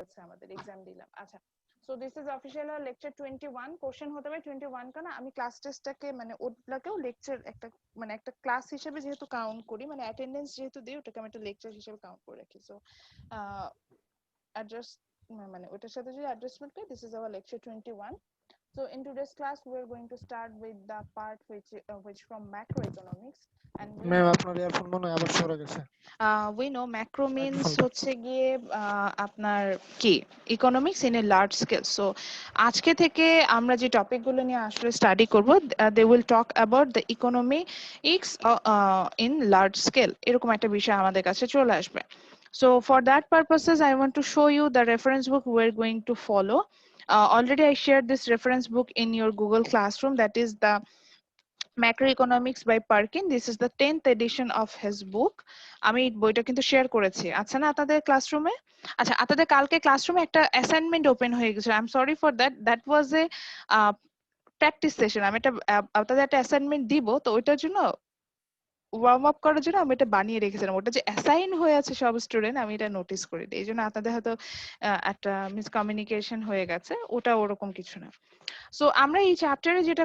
হয়েছে আমাদের এক্সাম দিলাম। আচ্ছা, so this is official lecture 21। Question হতে পারে 21 কারণ আমি ক্লাস টেস্টটাকে মানে ওটাকেও লেকচার একটা মানে একটা ক্লাস হিসেবে যেহেতু কাউন্ট করি, মানে অ্যাটেন্ডেন্স যেহেতু দিই ওটাকে আমি একটা লেকচার হিসেবে কাউন্ট করে রাখি। সো অ্যাড্রেস মানে ওটার সাথে যদি অ্যাড্রেসমেন্ট করি, this is our lecture 21. So in today's class, we're going to start with the part which from macroeconomics, and ma'am আপনার ইয়ারফোন মনে হয় আবার সরে গেছে we know macro means মাইক্রোফোনটা হচ্ছে গিয়ে আপনার কি economics in a large scale. So আজকে থেকে আমরা যে টপিকগুলো নিয়ে আসলে স্টাডি করব, they will talk about the economics in large scale, এরকম একটা বিষয় আমাদের কাছে চলে আসবে। So for that purposes, I want to show you the reference book we're going to follow. Already I shared this reference book in your Google Classroom, that is the Macroeconomics by Parkin. This is the 10th edition of his book. আমি বইটা কিন্তু share করেছি, আচ্ছা না আপনাদের ক্লাসরুমে? আচ্ছা, আপনাদের কালকে ক্লাসরুমে একটা অ্যাসাইনমেন্ট ওপেন হয়ে গেছে, I am sorry for that, that was A practice session. আমি একটা আপনাদের একটা অ্যাসাইনমেন্ট দিব, তো ওইটার জন্য ওয়ার্ম আপ করার জন্য আমি এটা বানিয়ে রেখেছিলাম। ওটা যে অ্যাসাইন হয়ে আছে সব স্টুডেন্ট, আমি এটা নোটিস করিনি, এই জন্য আপনাদের হয়তো একটা মিসকমিউনিকেশন হয়ে গেছে, ওটা ওরকম কিছু না। সো আমরা এই চ্যাপ্টারে যেটা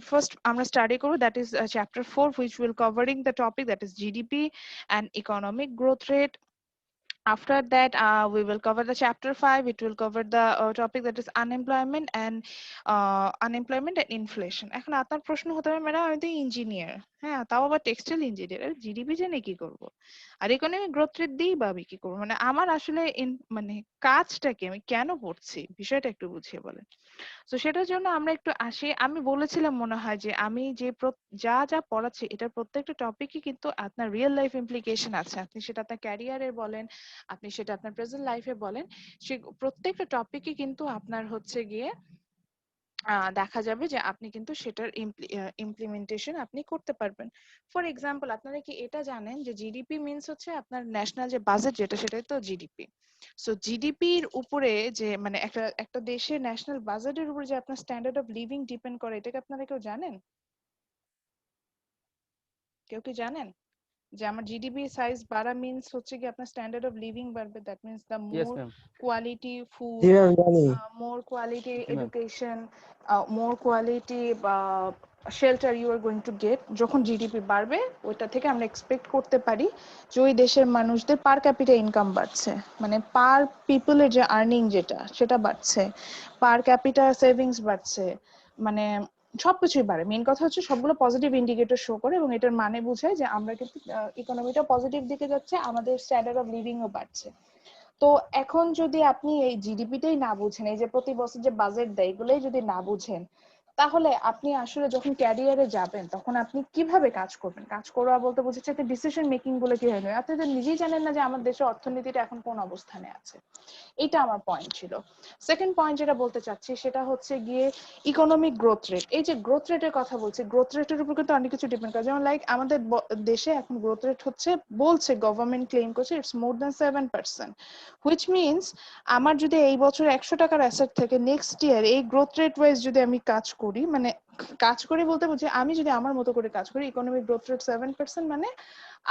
ফার্স্ট আমরা স্টাডি করব, that is chapter 4, which will covering the topic that is GDP and economic growth rate. After that, we will cover the chapter 5. It will cover the topic that is unemployment and inflation. এখন আপনার প্রশ্ন হতে পারে, madam আমি তো engineer, হ্যাঁ তাও আবার টেক্সটাইল ইঞ্জিনিয়ার, জিডিপি জেনে কি করব, আর ইকোনমিক গ্রোথ রেট দিই বা আমি কি করবো, মানে আমার আসলে মানে কাজটা কি, আমি কেন পড়ছি, বিষয়টা একটু বুঝিয়ে বলেন। তো সেটার জন্য আমরা একটু আসি। আমি বলেছিলাম মনে হয় যে আমি যে যা যা পড়াচ্ছি এটার প্রত্যেকটা টপিকই কিন্তু আপনার রিয়েল লাইফ ইমপ্লিকেশন আছে। আপনি সেটা আপনার ক্যারিয়ারের বলেন, আপনি সেটা আপনার প্রেজেন্ট লাইফে বলেন, সে প্রত্যেকটা টপিকই কিন্তু আপনার হচ্ছে গিয়ে দেখা যাবে যে আপনি কিন্তু সেটার ইমপ্লিমেন্টেশন আপনি করতে পারবেন। ফর এক্সাম্পল, আপনারা কি এটা জানেন যে জিডিপি মিনস হচ্ছে আপনার ন্যাশনাল যে বাজেট যেটা, সেটাই তো জিডিপি। সো জিডিপির উপরে যে মানে একটা দেশের ন্যাশনাল বাজেটের উপরে যে আপনার স্ট্যান্ডার্ড অফ লিভিং ডিপেন্ড করে, এটাকে আপনারা কেউ জানেন? কেউ কি জানেন যে আমার জিডিপি সাইজ বাড়া মিনস হচ্ছে কি আপনার স্ট্যান্ডার্ড অফ লিভিং বাড়বে? That means the Yes, more ma'am. Quality G food, ma'am জানি more quality Okay, ma'am. education, more quality shelter you are going to get. যখন জিডিপি বাড়বে ওইটা থেকে আমরা এক্সপেক্ট করতে পারি যে ওই দেশের মানুষদের পার ক্যাপিটা ইনকাম বাড়ছে, মানে পার পিপলের যে আর্নিং যেটা সেটা বাড়ছে, পার ক্যাপিটা সেভিংস বাড়ছে, মানে সবকিছুই বাড়ে। মেইন কথা হচ্ছে সবগুলো পজিটিভ ইন্ডিকেটর শো করে এবং এটার মানে বোঝায় যে আমরা কিন্তু ইকোনমিটা পজিটিভ দিকে যাচ্ছে, আমাদের স্ট্যান্ডার্ড অফ লিভিংও বাড়ছে। তো এখন যদি আপনি এই জিডিপিটাই না বুঝেন, এই যে প্রতি বছর যে বাজেট দেয় এগুলোই যদি না বুঝেন, তাহলে আপনি আসলে যখন ক্যারিয়ারে যাবেন তখন আপনি কিভাবে কাজ করবেন? কাজ করা বলতে বোঝাচ্ছে একটা ডিসিশন মেকিং গুলো কিভাবে নেবেন। আপনি তো নিজেই জানেন না যে আমার দেশের অর্থনীতিটা এখন কোন অবস্থানে আছে। এটা আমার পয়েন্ট ছিল। সেকেন্ড পয়েন্ট যেটা বলতে চাচ্ছি সেটা হচ্ছে গিয়ে ইকোনমিক গ্রোথ রেট। এই যে গ্রোথ রেটের কথা বলছি, গ্রোথ রেটের উপর কিন্তু অনেক কিছু ডিপেন্ড করে। যেমন লাইক আমাদের দেশে এখন গ্রোথ রেট হচ্ছে, বলছে গভর্নমেন্ট ক্লেম করছে it's more than 7%, which means আমার যদি এই বছর 100 টাকার অ্যাসেট থেকে নেক্সট ইয়ার এই গ্রোথ রেট ওয়াইজ যদি আমি কাজ করি, মানে কাজ করি বলতে বুঝি আমি যদি আমার মতো করে কাজ করি, ইকোনমিক গ্রোথ রেট 7%, মানে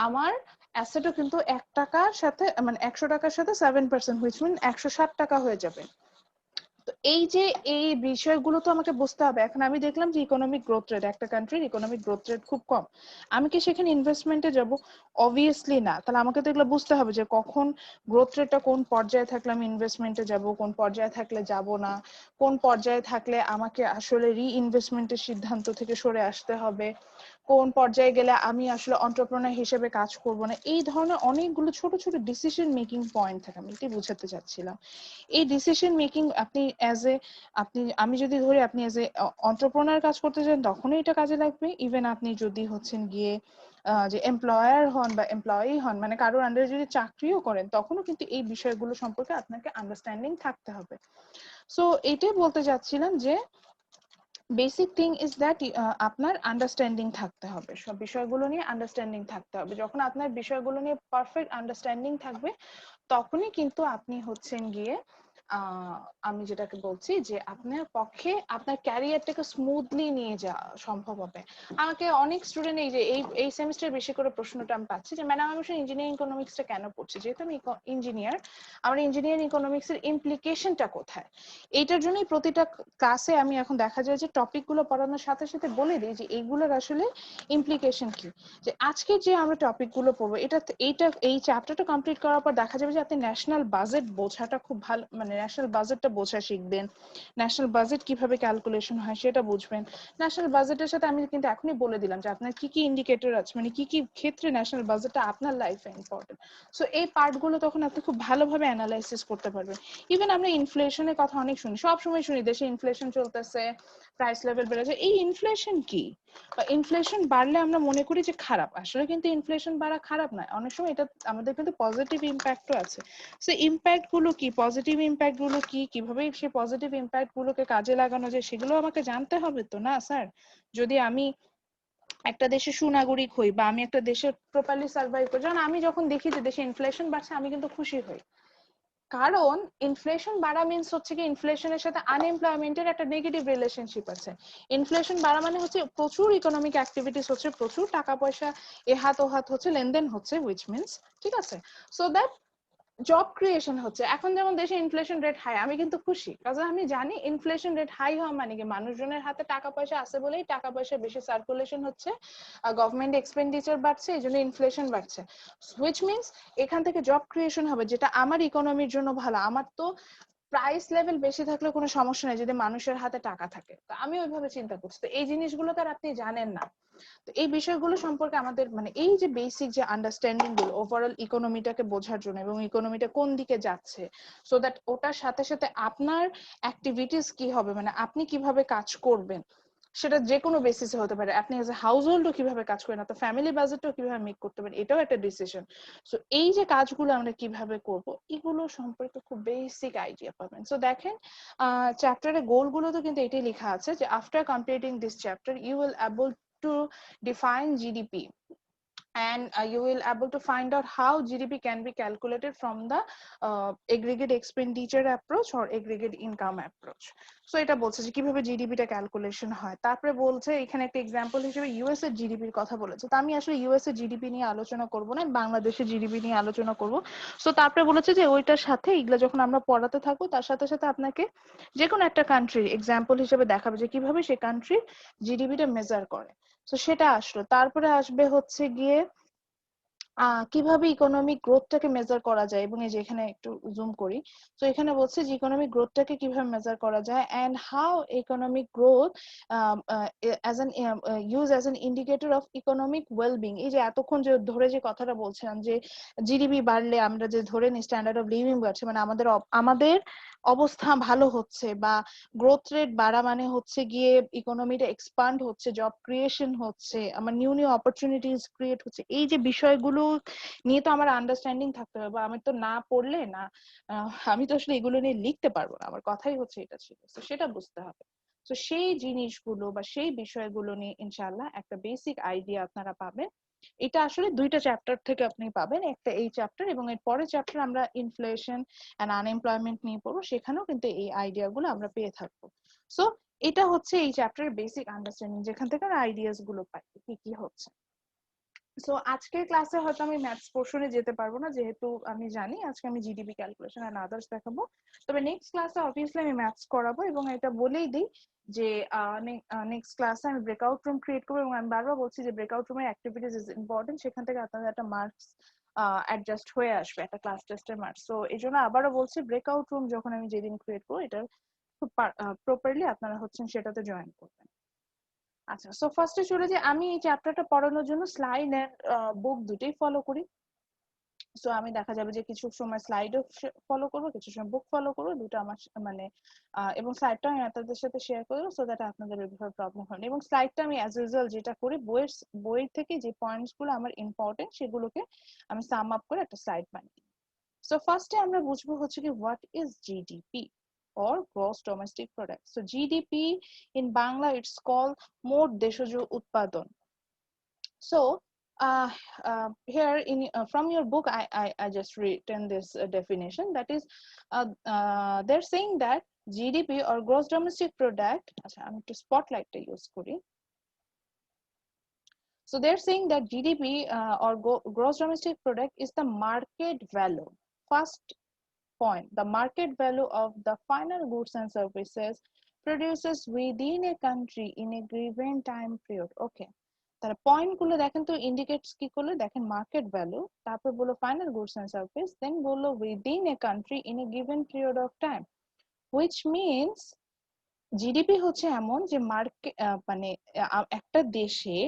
আমার অ্যাসেটও কিন্তু 1 টাকার সাথে মানে 100 টাকার সাথে 7%, হুইচ মিন 160 টাকা হয়ে যাবে। তো এই যে এই বিষয়গুলো তো আমাকে বুঝতে হবে। এখন আমি দেখলাম যে ইকোনমিক গ্রোথ রেট, একটা কান্ট্রির ইকোনমিক গ্রোথ রেট খুব কম, আমি কি সেখানে ইনভেস্টমেন্টে যাব? অবভিয়াসলি না। তাহলে আমাকে তো এগুলো বুঝতে হবে যে কখন গ্রোথ রেটটা কোন পর্যায়ে থাকলে আমি ইনভেস্টমেন্টে যাব, কোন পর্যায়ে থাকলে যাব না, কোন পর্যায়ে থাকলে আমাকে আসলে রিইনভেস্টমেন্টের সিদ্ধান্ত থেকে সরে আসতে হবে, কোন পর্যায়ে গেলে আমি আসলে এন্টারপ্রেনার হিসেবে কাজ করব না। এই ধরনের অনেকগুলো ছোট ছোট ডিসিশন মেকিং পয়েন্ট থাকে, আমি এটাই বোঝাতে চাচ্ছিলাম। এই ডিসিশন মেকিং আপনি আমি যদি ধরি আপনি অ্যাজ এ এন্টারপ্রেনার কাজ করতে চান তখনই এটা কাজে লাগবে। ইভেন আপনি যদি হচ্ছেন গিয়ে যে এমপ্লয়ার হন বা এমপ্লয়ি হন, মানে কারোর আন্ডারে যদি চাকরিও করেন, তখনও কিন্তু এই বিষয়গুলো সম্পর্কে আপনাকে আন্ডারস্ট্যান্ডিং থাকতে হবে। সো এটাই বলতে চাচ্ছিলাম যে বেসিক থিং ইজ দ্যাট আপনার আন্ডারস্ট্যান্ডিং থাকতে হবে, সব বিষয়গুলো নিয়ে আন্ডারস্ট্যান্ডিং থাকতে হবে। যখন আপনার বিষয়গুলো নিয়ে পারফেক্ট আন্ডারস্ট্যান্ডিং থাকবে তখনই কিন্তু আপনি হচ্ছেন গিয়ে আমি যেটাকে বলছি যে আপনার পক্ষে আপনার ক্যারিয়ারটাকে স্মুথলি নিয়ে যাওয়া সম্ভব হবে। আমাকে অনেক স্টুডেন্ট এই যে এই সেমিস্টার বেশি করে প্রশ্নটা আমি পাচ্ছি যে ম্যাডাম আমি আসলে ইঞ্জিনিয়ারিং ইকোনমিক্সটা কেন পড়ছি, যেহেতু আমি ইঞ্জিনিয়ার, আমার ইঞ্জিনিয়ারিং ইকোনমিক্স এর ইমপ্লিকেশনটা কোথায়। এইটার জন্যই প্রতিটা ক্লাসে আমি এখন দেখা যায় যে টপিকগুলো পড়ানোর সাথে সাথে বলে দিই যে এইগুলোর আসলে ইমপ্লিকেশন কি। যে আজকে যে আমরা টপিকগুলো পড়বো এই চ্যাপ্টারটা কমপ্লিট করার পর দেখা যাবে যে আপনি ন্যাশনাল বাজেট বোঝাটা খুব ভালো, মানে ন্যাশনাল বাজেটটা বোঝা শিখবেন, ন্যাশনাল বাজেট কিভাবে ক্যালকুলেশন হয় সেটা বুঝবেন। ন্যাশনাল বাজেটের সাথে আমি কিন্তু এখনই বলে দিলাম যে আপনার কি কি ইন্ডিকেটর আছে, মানে কি কি ক্ষেত্রে ন্যাশনাল বাজেটটা আপনার লাইফে ইম্পর্টেন্ট। সো এই পার্টগুলো তখন আপনি খুব ভালোভাবে অ্যানালাইসিস করতে পারবেন। ইভেন আমরা ইনফ্লেশনের কথা অনেক শুনি, সব সময় শুনি দেশে ইনফ্লেশন চলতেছে, প্রাইস লেভেল বেড়েছে। এই ইনফ্লেশন কি, বা ইনফ্লেশন বাড়লে আমরা মনে করি যে খারাপ, আসলে কিন্তু ইনফ্লেশন বাড়া খারাপ নয়, অনেক সময় এটা আমাদের কিন্তু পজিটিভ ইম্প্যাক্টও আছে। সো ইম্প্যাক্ট গুলো কি, পজিটিভ ইম্প্যাক্ট গুলো কি, কিভাবে সেই পজিটিভ ইম্প্যাক্ট গুলোকে কাজে লাগানো যায় সেগুলো আমাকে জানতে হবে তো না স্যার। যদি আমি একটা দেশের সুনাগরিক হই বা আমি একটা দেশে প্রপারলি সার্ভাইভ করি, যেমন আমি যখন দেখি যে দেশে ইনফ্লেশন বাড়ছে আমি কিন্তু খুশি হই, কারণ ইনফ্লেশন বাড়া মিন্স হচ্ছে কি ইনফ্লেশনের সাথে আনএমপ্লয়মেন্টের একটা নেগেটিভ রিলেশনশিপ আছে। ইনফ্লেশন বাড়া মানে হচ্ছে প্রচুর ইকোনমিক অ্যাক্টিভিটিস হচ্ছে, প্রচুর টাকা পয়সা এহাত ওহাত হচ্ছে, লেনদেন হচ্ছে, হুইচ মিন্স ঠিক আছে, সো দ্যাট জব ক্রিয়েশন হচ্ছে। এখন যেমন দেশে ইনফ্লেশন রেট হাই, আমি কিন্তু খুশি, কারণ আমি জানি ইনফ্লেশন রেট হাই হওয়া মানে কি মানুষজনের হাতে টাকা পয়সা আছে বলেই টাকা পয়সা বেশি সার্কুলেশন হচ্ছে, গভর্নমেন্ট এক্সপেন্ডিচার বাড়ছে, এই জন্য ইনফ্লেশন বাড়ছে, হুইচ মিন্স এখান থেকে জব ক্রিয়েশন হবে, যেটা আমার ইকোনমির জন্য ভালো। আমার তো প্রাইস লেভেল বেশি থাকলে কোনো সমস্যা নেই যদি মানুষের হাতে টাকা থাকে, তো আমি ওইভাবে চিন্তা করছি। তো এই জিনিসগুলো তো আর আপনি জানেন না। তো এই বিষয়গুলো সম্পর্কে আমাদের মানে এই যে বেসিক যে আন্ডারস্ট্যান্ডিং গুলো ওভারঅল ইকোনমিটাকে বোঝার জন্য এবং ইকোনমিটা কোন দিকে যাচ্ছে, সো দ্যাট ওটার সাথে সাথে আপনার অ্যাক্টিভিটিস কি হবে, মানে আপনি কিভাবে কাজ করবেন, সেটা যে কোনো বেসিসে হতে পারে। আপনি এজ এ হাউস হোল্ডও কিভাবে কাজ করেন, তো ফ্যামিলি বাজেটও কিভাবে মেক করতে পারেন, এটাও একটা ডিসিশন। সো এই যে কাজগুলো আমরা কিভাবে করব এগুলো সম্পর্কে খুব বেসিক আইডিয়া পাবেন। সো দেখেন চ্যাপ্টারের গোলগুলো তো কিন্তু এটাই লেখা আছে যে after completing this chapter you will able to define GDP, and you will able to find out how GDP can be calculated from the aggregate expenditure approach or aggregate income approach. So এটা বলছে যে কিভাবে GDP টা calculation হয়। তারপরে বলছে এখানে একটা এক্সাম্পল হিসেবে ইউএস এর জিডিপির কথা বলেছে, তো আমি আসলে ইউএস এর জিডিপি নিয়ে আলোচনা করব না, বাংলাদেশের জিডিপি নিয়ে আলোচনা করব। সো তারপরে বলেছে যে ওইটার সাথে এগুলো যখন আমরা পড়াতে থাকবো তার সাথে সাথে আপনাকে যে কোনো একটা কান্ট্রির এক্সাম্পল হিসেবে দেখাবে যে কিভাবে সেই কান্ট্রির জিডিপিটা মেজার করে। তো সেটা আসলো, তারপরে আসবে হচ্ছে গিয়ে কিভাবে ইকোনমিক গ্রোথটাকে মেজার করা যায়, এবং এই যে এখানে একটু জুম করি, তো এখানে বলছে যে ইকোনমিক গ্রোথটাকে কিভাবে মেজার করা যায় and how economic growth as an use as an indicator of economic wellbeing. এই যে এতক্ষণ যে ধরে যে কথাটা বলছিলাম যে জিডিপি বাড়লে আমরা যে ধরে নিই স্ট্যান্ডার্ড অফ লিভিং বাড়ছে, মানে আমাদের অবস্থা ভালো হচ্ছে, বা গ্রোথ রেট বাড়া মানে হচ্ছে গিয়ে ইকোনমিটা এক্সপান্ড হচ্ছে, জব ক্রিয়েশন হচ্ছে, আমার নিউ নিউ অপরচুনিটিস ক্রিয়েট হচ্ছে। এই যে বিষয়গুলো নিয়ে তো আমার আন্ডারস্ট্যান্ডিং থাকতে হবে, বা আমি তো না পড়লে না আমি তো আসলে এগুলো নিয়ে লিখতে পারবো না, আমার কথাই হচ্ছে এটা ছিল, তো সেটা বুঝতে হবে। তো সেই জিনিসগুলো বা সেই বিষয়গুলো নিয়ে ইনশাআল্লাহ একটা বেসিক আইডিয়া আপনারা পাবেন। এটা আসলে দুইটা চ্যাপ্টার থেকে আপনি পাবেন, একটা এই চ্যাপ্টার এবং এর পরের চ্যাপ্টার আমরা ইনফ্লেশন এন্ড আনএমপ্লয়মেন্ট নিয়ে পড়বো, সেখানেও কিন্তু এই আইডিয়া গুলো আমরা পেয়ে থাকবো। সো এটা হচ্ছে এই চ্যাপ্টারের বেসিক আন্ডারস্ট্যান্ডিং, যেখান থেকে আইডিয়াস গুলো পাই কি কি হচ্ছে। সো আজকের ক্লাসে হয়তো আমি ম্যাথস পোর্শনে যেতে পারবো না, যেহেতু আমি জানি আজকে আমি জিডিপি ক্যালকুলেশন এন্ড আদার্স দেখাবো। তবে নেক্সট ক্লাসে অবভিয়াসলি আমি ম্যাথস করাবো, এবং এটা বলেই দিই যে নেক্সট ক্লাসে আমি ব্রেকআউট রুম ক্রিয়েট করবো, এবং আমি বারবার বলছি যে ব্রেকআউট রুমের অ্যাক্টিভিটিস ইজ ইম্পর্টেন্ট, সেখান থেকে আপনাদের একটা মার্কস অ্যাডজাস্ট হয়ে আসবে, একটা ক্লাস টেস্টের মার্কস। সো এই জন্য আবারও বলছি ব্রেকআউট রুম যখন আমি যেদিন ক্রিয়েট করবো এটা খুব প্রপারলি আপনারা হচ্ছেন সেটাতে জয়েন করবেন। আচ্ছা, সো ফার্স্টে চলে যে আমি এই চ্যাপ্টারটা পড়ানোর জন্য স্লাইড এন্ড বুক দুটোই ফলো করি। সো আমি দেখা যাবে যে কিছু সময় স্লাইডও ফলো করবো, কিছু সময় বুক ফলো করবো, দুটো আমার মানে এবং স্লাইডটা আমি আপনাদের সাথে শেয়ার করবো, সো দ্যাট আপনাদের ওইভাবে প্রবলেম হয় না। এবং স্লাইডটা আমি অ্যাজ ইউজুয়াল যেটা করি, বই থেকে যে পয়েন্টস গুলো আমার ইম্পর্টেন্ট সেগুলোকে আমি সাম আপ করে একটা স্লাইড বানাই। সো ফার্স্টে আমরা বুঝবো হচ্ছে কি what is GDP or gross domestic product. So GDP in Bangla it's called মোট দেশজ উৎপাদন। So uh, here in from your book I just written this definition, that is they're saying that GDP or gross domestic product, আচ্ছা আমি একটু স্পটলাইটটা use করি। So they're saying that GDP or gross domestic product is the market value. First point, the market value of the final goods and services produces within a country in a given time period. Okay, তাহলে point গুলো দেখেন তো indicates কি করলো, দেখেন market value, তারপর বললো final goods and service, দেন বললো within a country in a given period of time, which means GDP হচ্ছে এমন যে মার্কেট মানে একটা দেশে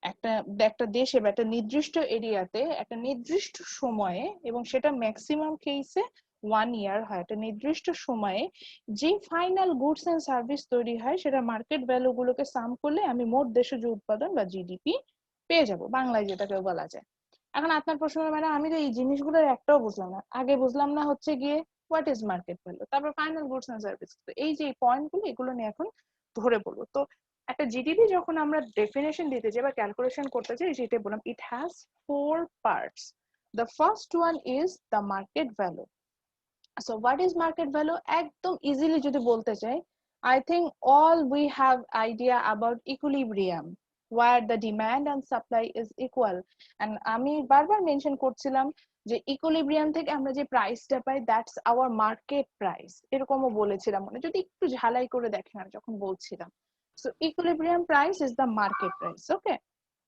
একটা একটা দেশে বা একটা নির্দিষ্ট এরিয়াতে একটা নির্দিষ্ট সময়ে, এবং সেটা ম্যাক্সিমাম কেসে 1 ইয়ার হয়, একটা নির্দিষ্ট সময়ে যে ফাইনাল গুডস এন্ড সার্ভিস তৈরি হয় সেটা মার্কেট ভ্যালু গুলোকে সাম করলে আমি মোট দেশজ উৎপাদন বা জিডিপি পেয়ে যাব, বাংলায় যেটাকে বলা যায়। এখন আপনার প্রশ্ন মানে আমি তো এই জিনিসগুলোর একটাও বুঝলাম না, আগে বুঝলাম না হচ্ছে গিয়ে হোয়াট ইজ মার্কেট ভ্যালু, তারপর ফাইনাল গুডস এন্ড সার্ভিস, তো এই যে পয়েন্ট গুলো এগুলো নিয়ে এখন ধরে বলবো। তো একটা জিডিপি যখন আমরা ডেফিনেশন দিতে যাই বা ক্যালকুলেশন করতে যাই, যেটা বললাম it has 4 parts. The first one is the market value. So what is market value, একদম ইজিলি যদি বলতে চাই, I think all we have idea about equilibrium where the demand and supply is equal, and আমি বারবার mention করছিলাম যে equilibrium থেকে আমরা যে প্রাইসটা পাই দ্যাটস আওয়ার মার্কেট প্রাইস, এরকমও বলেছিলাম, মানে যদি একটু ঝালাই করে দেখেন আমি যখন বলছিলাম। So equilibrium price is the market price. Okay,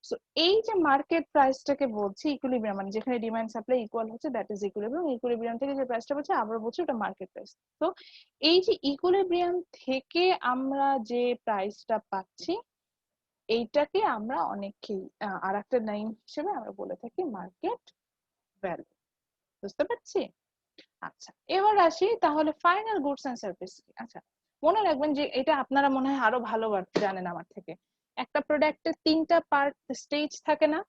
so এই যে মার্কেট প্রাইসটাকে বলছি ইকুইলিব্রিয়াম, মানে যেখানে ডিমান্ড সাপ্লাই ইকুয়াল হচ্ছে দ্যাট ইজ ইকুইলিব্রিয়াম, ইকুইলিব্রিয়াম থেকে যে প্রাইসটা পাচ্ছি আবার বলছি ওটা মার্কেট প্রাইস। তো এই যে ইকুইলিব্রিয়াম থেকে আমরা যে প্রাইসটা পাচ্ছি এইটাকে আমরা অনেকেই আর একটা নাম হিসেবে আমরা বলে থাকি মার্কেট ভ্যালু, বুঝতে পারছি? আচ্ছা, এবার আসি তাহলে ফাইনাল গুডস এন্ড সার্ভিস। আচ্ছা, মনে রাখবেন যে এটা আপনারা মনে হয় আরো ভালো জানেন আমার থেকে, একটা প্রোডাক্টের 3টা পার্ট স্টেজ থাকে না,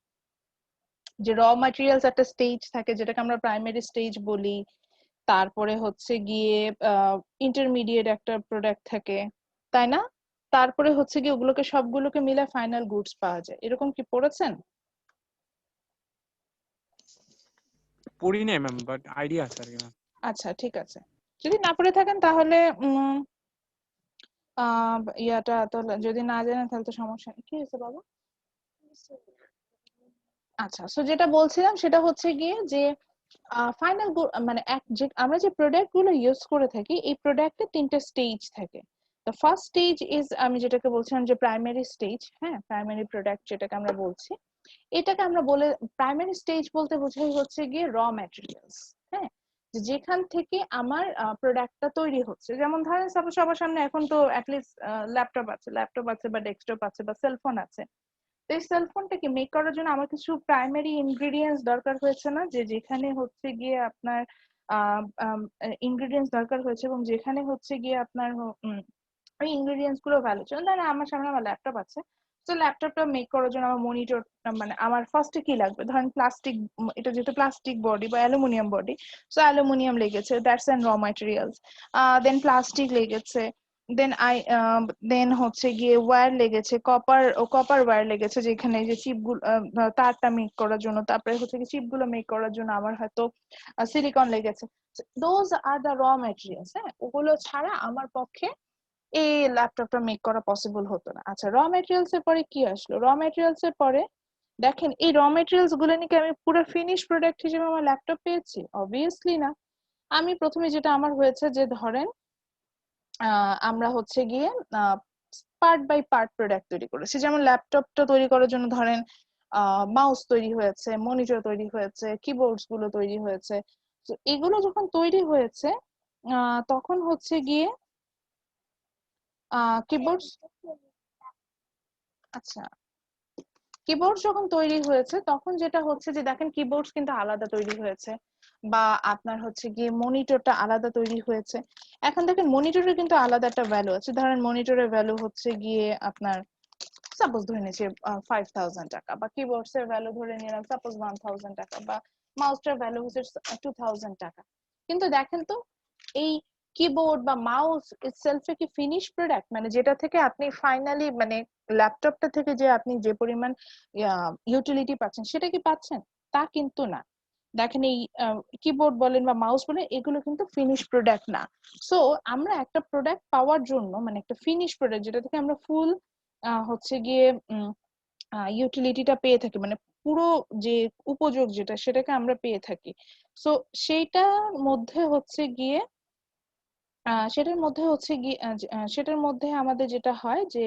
যে র ম্যাটেরিয়ালস একটা স্টেজ থাকে যেটাকে আমরা প্রাইমারি স্টেজ বলি, তারপরে হচ্ছে গিয়ে ইন্টারমিডিয়েট একটা প্রোডাক্ট থাকে, তাই না? তারপরে হচ্ছে গিয়ে ওগুলোকে সবগুলোকে মিলে ফাইনাল গুডস পাওয়া যায়, এরকম কি পড়েছেন? পড়ি নাই ম্যাম, বাট আইডিয়া আছে আর কি ম্যাম। আচ্ছা ঠিক আছে, যদি না পড়ে থাকেন তাহলে ইয়াটা তো যদি না জানেন তাহলে তো সমস্যা নেই। কি হয়েছে বাবা? আচ্ছা, সো যেটা বলছিলাম সেটা হচ্ছে গিয়ে যে ফাইনাল মানে আমরা যে প্রোডাক্ট গুলো ইউজ করে থাকি এই প্রোডাক্টে 3টে স্টেজ থাকে। দ্য ফার্স্ট স্টেজ ইজ, আমি যেটাকে বলছিলাম যে প্রাইমারি স্টেজ, হ্যাঁ প্রাইমারি প্রোডাক্ট যেটাকে আমরা বলছি, এটাকে আমরা বলে প্রাইমারি স্টেজ বলতে বোঝাই হচ্ছে গিয়ে র ম্যাটেরিয়ালস। হ্যাঁ, যেখান থেকে আমার প্রোডাক্টটা তৈরি হচ্ছে, যেমন ধরেন সাপোজ সবার সামনে এখন তো অ্যাটলিস্ট ল্যাপটপ আছে বা ডেস্কটপ আছে বা সেলফোন আছে, তো এই সেলফোনটাকে মেক করার জন্য আমার কিছু প্রাইমারি ইনগ্রেডিয়েন্টস দরকার হয়েছে না, যে যেখানে হচ্ছে গিয়ে আপনার ইনগ্রেডিয়েন্টস দরকার হয়েছে এবং যেখানে হচ্ছে গিয়ে আপনার ওই ইনগ্রেডিয়েন্টস গুলো ভ্যালু ছিল। ধরেন আমার সামনে আমার ল্যাপটপ আছে, তো ল্যাপটপটা মেক করার জন্য আমার মনিটর, মানে আমার ফার্স্টে কি লাগবে, ধরেন প্লাস্টিক, এটা যেহেতু প্লাস্টিক বডি বা অ্যালুমিনিয়াম বডি, সো অ্যালুমিনিয়াম লেগেছে, that's an raw materials. Then plastic লেগেছে, দেন হচ্ছে গিয়ে ওয়্যার লেগেছে, কপার ওয়্যার লেগেছে, যেখানে যে চিপ গুলো তারটা মেক করার জন্য, তারপরে হচ্ছে কি চিপ গুলো মেক করার জন্য আমার হয়তো সিলিকন লেগেছে। দোজ আর দ্য র ম্যাটেরিয়ালস। হ্যাঁ, ওগুলো ছাড়া আমার পক্ষে এই ল্যাপটপটা মেক করা পসিবল হতো না। আচ্ছা, র ম্যাটেরিয়ালস এর পরে কি আসলো? র ম্যাটেরিয়ালস এর পরে দেখেন এই র ম্যাটেরিয়ালস গুলো নিয়ে আমি পুরো ফিনিশ প্রোডাক্ট হিসেবে আমার ল্যাপটপ পেয়েছি? অবভিয়াসলি না। আমি প্রথমে যেটা আমার হয়েছে যে ধরেন আমরা হচ্ছে গিয়ে পার্ট বাই পার্ট প্রোডাক্ট তৈরি করেছি, যেমন ল্যাপটপটা তৈরি করার জন্য ধরেন মাউস তৈরি হয়েছে, মনিটর তৈরি হয়েছে, কিবোর্ডস গুলো তৈরি হয়েছে। তো এগুলো যখন তৈরি হয়েছে তখন হচ্ছে গিয়ে কিবোর্ডস, আচ্ছা কিবোর্ড যখন তৈরি হয়েছে তখন যেটা হচ্ছে যে দেখেন কিবোর্ডস কিন্তু আলাদা তৈরি হয়েছে, বা আপনার হচ্ছে গিয়ে মনিটরটা আলাদা তৈরি হয়েছে। এখন দেখেন মনিটরের কিন্তু আলাদা একটা ভ্যালু আছে, ধরেন মনিটরের ভ্যালু হচ্ছে গিয়ে আপনার সাপোজ ধরে নিয়েছি 5000 টাকা, বা কিবোর্ডস এর ভ্যালু ধরে নিলাম সাপোজ 1000 টাকা, বা মাউসটার ভ্যালু হচ্ছে 2000 টাকা। কিন্তু দেখেন তো এই কিবোর্ড বা মাউস ইটসেলফ কি ফিনিশ প্রোডাক্ট, মানে যেটা থেকে আপনি ফাইনালি মানে ল্যাপটপটা থেকে যে আপনি যে পরিমাণ ইউটিলিটি পাচ্ছেন সেটা কি পাচ্ছেন? তা কিন্তু না। দেখেন এই কিবোর্ড বলেন বা মাউস বলেন এগুলো কিন্তু ফিনিশ প্রোডাক্ট না। সো আমরা একটা প্রোডাক্ট পাওয়ার জন্য মানে একটা ফিনিশ প্রোডাক্ট যেটা থেকে আমরা ফুল হচ্ছে গিয়ে ইউটিলিটিটা পেয়ে থাকি, মানে পুরো যে উপযোগ যেটা সেটাকে আমরা পেয়ে থাকি। সো সেইটার মধ্যে হচ্ছে গিয়ে সেটার মধ্যে আমাদের যেটা হয় যে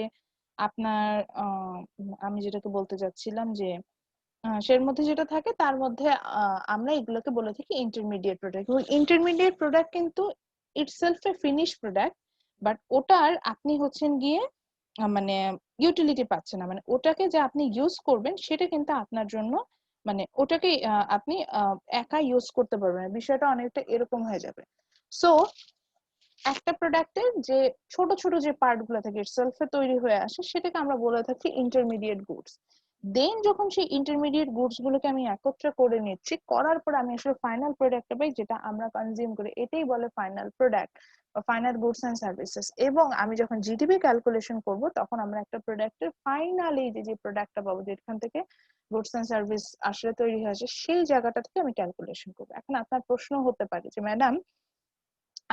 আপনার আমি যেটাকে বলতে যাচ্ছিলাম যে সেটার মধ্যে যেটা থাকে তার মধ্যে আমরা এগুলোকে বলে থাকি ইন্টারমিডিয়েট প্রোডাক্ট। ইন্টারমিডিয়েট প্রোডাক্ট কিন্তু itself A finish product, but ওটার আপনি হচ্ছেন গিয়ে মানে ইউটিলিটি পাচ্ছে না, মানে ওটাকে যে আপনি ইউজ করবেন সেটা কিন্তু আপনার জন্য মানে ওটাকে আপনি একা ইউজ করতে পারবেন না, বিষয়টা অনেকটা এরকম হয়ে যাবে। সো একটা প্রোডাক্টের যে ছোট ছোট যে পার্ট গুলো থাকে সেলফে তৈরি হয়ে আসে সেটাকে আমরা বলে থাকি ইন্টারমিডিয়েট গুডস। দেন যখন সেই ইন্টারমিডিয়েট গুডস গুলোকে আমি একত্রে করে নিচ্ছি, করার পর আমি আসলে ফাইনাল প্রোডাক্টটা পাই যেটা আমরা কনজিউম করি, এটাই বলে ফাইনাল প্রোডাক্ট বা ফাইনাল গুডস এন্ড সার্ভিসেস। এবং আমি যখন জিডিপি ক্যালকুলেশন করব তখন আমরা একটা প্রোডাক্টের ফাইনালি যে প্রোডাক্টটা পাবো যেখান থেকে গুডস এন্ড সার্ভিস আসলে তৈরি হয়ে আসে সেই জায়গাটা থেকে আমি ক্যালকুলেশন করবো। এখন আপনার প্রশ্ন হতে পারে যে ম্যাডাম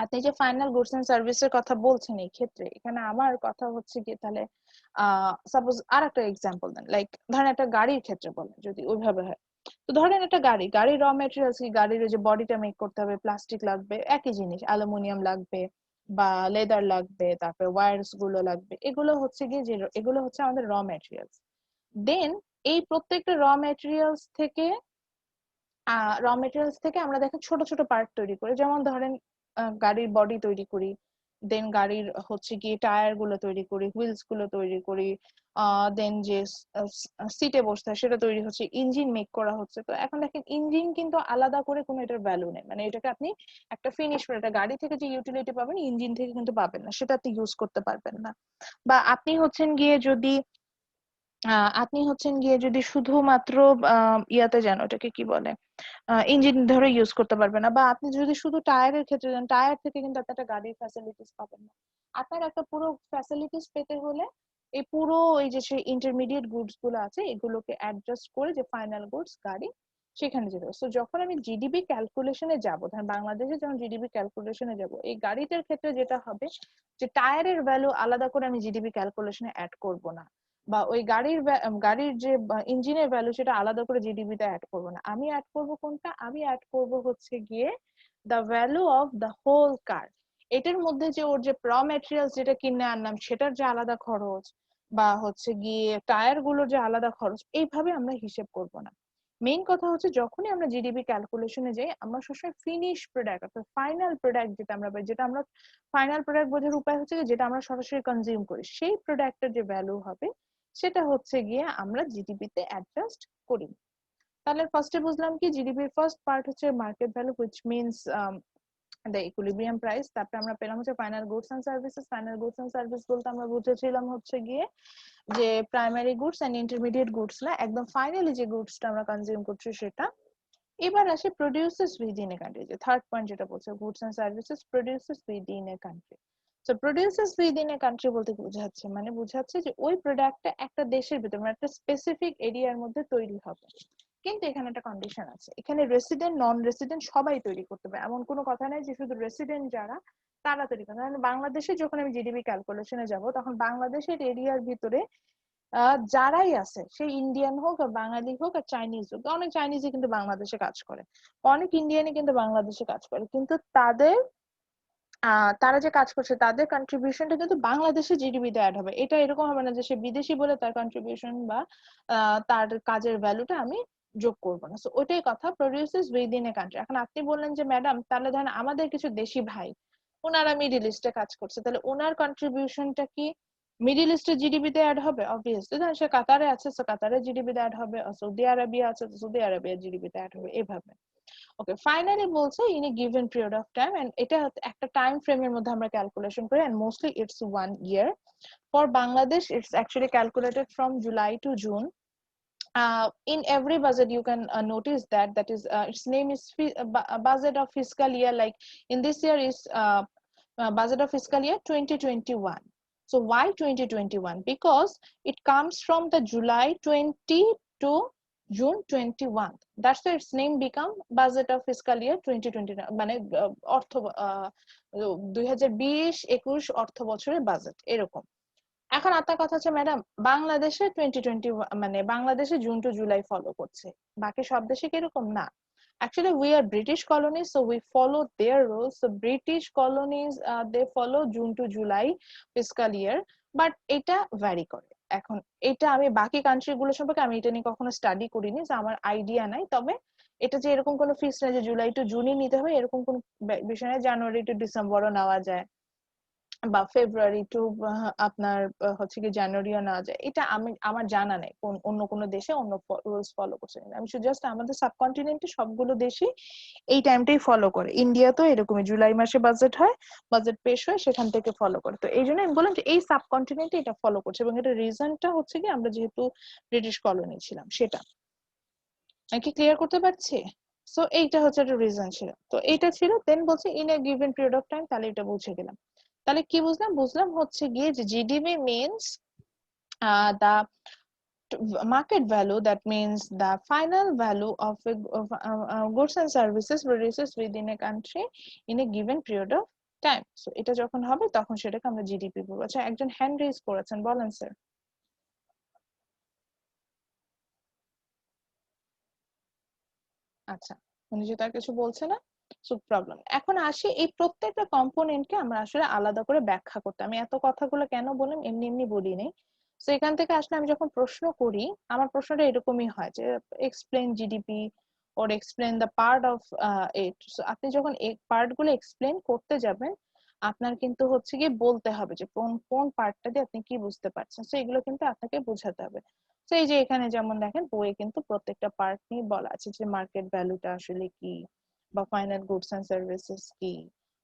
আপনি যে ফাইনাল গুডস এন্ড সার্ভিসের কথা বলছেন এই ক্ষেত্রে এখানে আমার কথা হচ্ছে কি তাহলে সাপোজ আর একটা এক্সাম্পল দেন, লাইক ধরেন একটা গাড়ির ক্ষেত্রে বলেন যদি ওইভাবে হয়। তো ধরেন একটা গাড়ির র মেটেরিয়ালস কি, গাড়ির যে বডিটা মেক করতে হবে প্লাস্টিক লাগবে, একই জিনিস অ্যালুমিনিয়াম লাগবে বা লেদার লাগবে, তারপরে ওয়্যারস গুলো লাগবে, এগুলো হচ্ছে গিয়ে যে এগুলো হচ্ছে আমাদের র মেটেরিয়ালস। দেন এই প্রত্যেকটা র মেটেরিয়ালস থেকে আমরা দেখেন ছোট ছোট পার্ট তৈরি করি, যেমন ধরেন গাড়ির বডি তৈরি করি, দেন গাড়ির হচ্ছে গিয়ে টায়ার গুলো তৈরি করি, হুইলস গুলো তৈরি করি, দেন যে সিটে বসতে হয় সেটা তৈরি হচ্ছে, ইঞ্জিন মেক করা হচ্ছে। তো এখন দেখেন ইঞ্জিন কিন্তু আলাদা করে কোনো এটার ভ্যালু নেই, মানে এটাকে আপনি একটা ফিনিশ করে একটা গাড়ি থেকে যে ইউটিলিটি পাবেন ইঞ্জিন থেকে কিন্তু পাবেন না, সেটা আপনি ইউজ করতে পারবেন না। বা আপনি হচ্ছেন গিয়ে যদি শুধুমাত্র ইয়াতে যান ওটাকে কি বলে ইঞ্জিন ধরে ইউজ করতে পারবে না, বা আপনি যদি শুধু টায়ারের ক্ষেত্রে যান টায়ার থেকে কিন্তু আপনি একটা গাড়ির ফ্যাসিলিটিস পাবেন না। আপনার একটা পুরো ফ্যাসিলিটিস পেতে হলে এই পুরো এই যে সেই ইন্টারমিডিয়েট গুডস গুলো আছে এগুলোকে অ্যাডজাস্ট করে যে ফাইনাল গুডস গাড়ি সেখানে যেতে হবে। সো যখন আমি জিডিপি ক্যালকুলেশনে যাব, ধরেন বাংলাদেশে যখন জিডিপি ক্যালকুলেশনে যাব এই গাড়িটার ক্ষেত্রে যেটা হবে যে টায়ারের ভ্যালু আলাদা করে আমি জিডিপি ক্যালকুলেশনে অ্যাড করব না, বা ওই গাড়ির যে ইঞ্জিনের ভ্যালু সেটা আলাদা করে জিডিপি তে অ্যাড করবো না। আমি অ্যাড করব কোনটা, আমি অ্যাড করব হচ্ছে গিয়ে the value of the whole car. এটার মধ্যে যে ওর যে র মেটেরিয়ালস যেটা কিনে আনলাম সেটার যে আলাদা খরচ, বা হচ্ছে গিয়ে টায়ার গুলোর যে আলাদা খরচ, এইভাবে আমরা হিসেব করব না। মেইন কথা হচ্ছে যখনই আমরা জিডিপি ক্যালকুলেশনে যাই আমরা সবসময় ফিনিশ প্রোডাক্ট অর্থাৎ ফাইনাল প্রোডাক্ট যেটা আমরা পাই, যেটা আমরা ফাইনাল প্রোডাক্ট বোঝার উপায় হচ্ছে যেটা আমরা সরাসরি কনজিউম করি সেই প্রোডাক্টের যে ভ্যালু হবে সেটা হচ্ছে গিয়ে আমরা জিডিপি তে অ্যাডজাস্ট করি। তাহলে ফার্স্টে বুঝলাম কি জিডিপির ফার্স্ট পার্ট হচ্ছে market value which means the equilibrium price. তারপরে আমরা পেলাম হচ্ছে final goods and services. Final goods and service বলতে আমরা বুঝেছিলাম হচ্ছে গিয়ে যে primary goods and intermediate goods না, একদম ফাইনালি যে গুডসটা আমরা কনজিউম করছি সেটা। এবার আসে প্রডিউসেস উইদিন এ কান্ট্রি, যে থার্ড পয়েন্ট যেটা বলছে goods and services produces within a country. So produces within a country বলতে বোঝাচ্ছে যে ওই প্রোডাক্টটা একটা দেশের ভিতরে মানে একটা স্পেসিফিক এরিয়ার মধ্যে তৈরি হবে। কিন্তু এখানে একটা কন্ডিশন আছে, এখানে রেসিডেন্ট নন রেসিডেন্ট সবাই তৈরি করতে পারে, এমন কোনো কথা নাই যে শুধু রেসিডেন্ট যারা তারা তৈরি করতে পারে। বাংলাদেশে যখন আমি জিডিপি ক্যালকুলেশনে যাব তখন বাংলাদেশের এরিয়ার ভিতরে যারাই আছে সেই ইন্ডিয়ান হোক আর বাঙালি হোক আর চাইনিজ হোক, অনেক চাইনিজই কিন্তু বাংলাদেশে কাজ করে, অনেক ইন্ডিয়ানই কিন্তু বাংলাদেশে কাজ করে, কিন্তু তারা যে কাজ করছে তাদের কন্ট্রিবিউশনটা কিন্তু বাংলাদেশের জিডিপি তে অ্যাড হবে। এটা এরকম হবে না যে সে বিদেশি বলে তার কন্ট্রিবিউশন বা তার কাজের ভ্যালুটা আমি যোগ করবো না। সো ওইটাই কথা প্রডিউসেস উইদিন এ কান্ট্রি। এখন আপনি বললেন যে ম্যাডাম তাহলে ধরেন আমাদের কিছু দেশি ভাই ওনারা মিডিল ইস্টে কাজ করছে, তাহলে ওনার কন্ট্রিবিউশনটা কি মিডিল ইস্টের জিডিপি তে অ্যাড হবে? অবভিয়াসলি। ধরেন সে কাতারে আছে তো কাতারের জিডিপি তে অ্যাড হবে, সৌদি আরবিয়া আছে তো সৌদি আরবিয়ার জিডিপি তে অ্যাড হবে, এভাবে। ওকে, ফাইনালি বলছে in a given period of time, and এটা একটা টাইম ফ্রেমের মধ্যে আমরা ক্যালকুলেশন করি, and mostly it's 1 year. For Bangladesh it's actually calculated from July to June. In every budget you can notice that is its name is budget of fiscal year, like in this year is budget of fiscal year 2021. So why 2021? Because it comes from the July 20 to June 21. That's why its name become budget of fiscal year 2020, মানে অর্থ 2020-21 অর্থ বছরের budget এরকম। এখন আপনার কথা হচ্ছে madam বাংলাদেশে 2020 মানে বাংলাদেশে জুন টু জুলাই ফলো করছে, বাকি সব দেশে কিরকম না। Actually, we are British colonies, so we follow their rules. So British colonies, they follow June to July fiscal year, but এটা vary করে। এখন এটা আমি বাকি কান্ট্রি গুলো সম্পর্কে আমি এটা নিয়ে কখনো স্টাডি করিনি, যে আমার আইডিয়া নাই। তবে এটা যে এরকম কোনো ফিক্স না যে জুলাই টু জুনই নিতে হবে এরকম কোনো বিষয় নাই, জানুয়ারি টু ডিসেম্বরও নেওয়া যায় বা ফেব্রুয়ারি টু আপনার হচ্ছে কি জানুয়ারিও নেওয়া যায়, এটা আমি আমার জানা নেই কোন অন্য কোনো দেশে অন্য রুলস ফলো করছে। আমি শুধু জাস্ট আমাদের সাবকন্টিনেন্টে সবগুলো দেশই এই টাইমটাই ফলো করে। ইন্ডিয়া তো এরকমই জুলাই মাসে বাজেট হয়, বাজেট পেশ হয়, সেখান থেকে ফলো করে। তো এই জন্য আমি বললাম যে এই সাবকন্টিনেন্টে এটা ফলো করছে, এবং এটা রিজনটা হচ্ছে কি আমরা যেহেতু ব্রিটিশ কলোনি ছিলাম সেটা। আমি কি ক্লিয়ার করতে পারছি? সো এইটা হচ্ছে একটা রিজন ছিল। তো এইটা ছিল, দেন বলছে in a given period of time, তাহলে এটা বুঝে গেলাম। তাহলে কি বুঝলাম? বুঝলাম হচ্ছে গিয়ে যে GDP means the market value, that means the final value of goods and services produced within a country in a given period of time. So এটা যখন হবে তখন সেটাকে আমরা জিডিপি বলবো। আচ্ছা একজন হ্যান্ড রেজ করেছেন, বলেন স্যার। আচ্ছা উনি যে তার কিছু বলছে না, সো প্রবলেম। এখন আসি এই প্রত্যেকটা কম্পোনেন্টকে আমরা আসলে আলাদা করে ব্যাখ্যা করতে। আমি এত কথাগুলো কেন বললাম, এমনি এমনি বলি নাই। সো এখান থেকে আসলে আমি যখন প্রশ্ন করি আমার প্রশ্নটা এরকমই হয় যে explain GDP or explain the part of it. So আপনি যখন এই পার্ট গুলো এক্সপ্লেন করতে যাবেন আপনার কিন্তু হচ্ছে গিয়ে বলতে হবে যে কোন কোন পার্টটা দিয়ে আপনি কি বুঝতে পারছেন, সো এগুলো কিন্তু আপনাকে বোঝাতে হবে। তো এই যে এখানে যেমন দেখেন বইয়ে কিন্তু প্রত্যেকটা পার্ট নিয়ে বলা আছে যে মার্কেট ভ্যালুটা আসলে কি, বা ফাইনাল গুডস এন্ড সার্ভিসেস কি,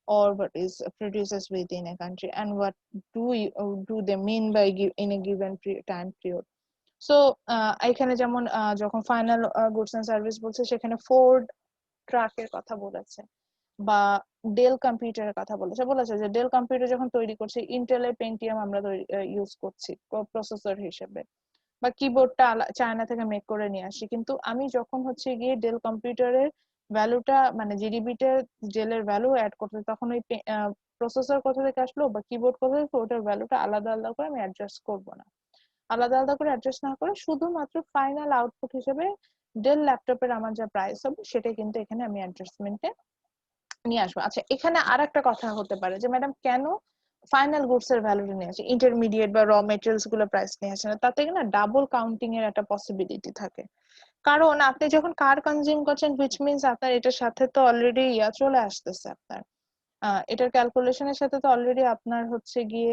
or what is produces within a country, and what do they mean by in a given time period. So এখানে যেমন যখন ফাইনাল গুডস এন্ড সার্ভিস বলছে সেখানে ফোর্ড ট্রাকের কথা বলেছে, বা ডেল কম্পিউটারের কথা বলেছে। বলেছে যে ডেল কম্পিউটার যখন তৈরি করছে ইন্টেলের পেন্টিয়াম আমরা ইউজ করছি প্রসেসর হিসেবে, বা কিবোর্ডটা চায়না থেকে মেক করে নিয়ে আসি। কিন্তু আমি যখন হচ্ছে গিয়ে ডেল কম্পিউটারের ভ্যালুটা মানে জিডিবিটা ডেলের ভ্যালু অ্যাড করতে, তখন ওই প্রসেসর কোথা থেকে আসলো বা কিবোর্ড কোথা থেকে, ওটার ভ্যালুটা আলাদা আলাদা করে আমি অ্যাডজাস্ট করব না। আলাদা আলাদা করে অ্যাডজাস্ট না করে শুধুমাত্র ফাইনাল আউটপুট হিসেবে ডেল ল্যাপটপের আমার যা প্রাইস হবে সেটাই কিন্তু এখানে আমি অ্যাডজাস্টমেন্টে নিয়ে আসবো। আচ্ছা এখানে আর একটা কথা হতে পারে যে ম্যাডাম কেন ফাইনাল গুডস এর ভ্যালুটা নিয়ে আসে, ইন্টারমিডিয়েট বা র মেটেরিয়ালস গুলো প্রাইস নিয়ে আসে না? তাতে না ডাবল কাউন্টিং এর একটা পসিবিলিটি থাকে। কারণ আপনি যখন কার কনজিউম করছেন হুইচ মিনস আপনার এটার সাথে তো অলরেডি ইয়া চলে আসতেছে, আপনার এটার ক্যালকুলেশনের সাথে তো অলরেডি আপনার হচ্ছে গিয়ে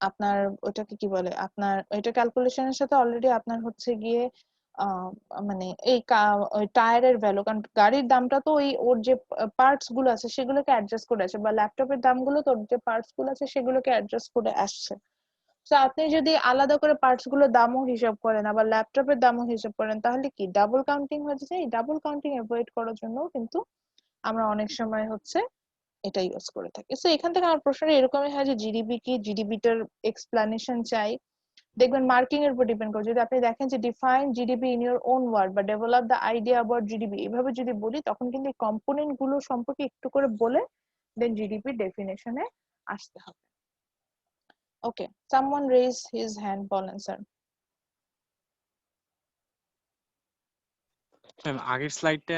আপনার ওটাকে কি বলে, আপনার এটা ক্যালকুলেশনের সাথে অলরেডি আপনার হচ্ছে গিয়ে মানে এই টায়ারের ভ্যালু, কারণ গাড়ির দামটা তো ওই ওর যে পার্টস গুলো আছে সেগুলোকে অ্যাডজাস্ট করে আসে, বা ল্যাপটপের দামগুলো তো ওর যে পার্টস গুলো আছে সেগুলোকে অ্যাডজাস্ট করে আসছে। তো আপনি যদি আলাদা করে পার্টস গুলোর দামও হিসাব করেন আবার ল্যাপটপের দামও হিসাব করেন তাহলে কি ডাবল কাউন্টিং হয়ে যায়। এই ডাবল কাউন্টিং অ্যাভয়েড করার জন্য কিন্তু আমরা অনেক সময় হচ্ছে এটা ইউজ করে থাকি। সো এখান থেকে আমার প্রশ্নটা এরকমই হয় যে জিডিপি কি, জিডিপিটার এক্সপ্লানেশন চাই। দেখবেন মার্কিং এর উপর ডিপেন্ড করে। যদি আপনি দেখেন যে define GDP in your own word বা develop the idea about GDP, এভাবে যদি বলি তখন কিন্তু এই কম্পোনেন্ট গুলো সম্পর্কে একটু করে বলে দেন জিডিপি ডেফিনেশনে আসতে হবে। ওকে, সামওয়ান রেজ হিজ হ্যান্ড, বলেন স্যার। ম্যাম আগের স্লাইডটা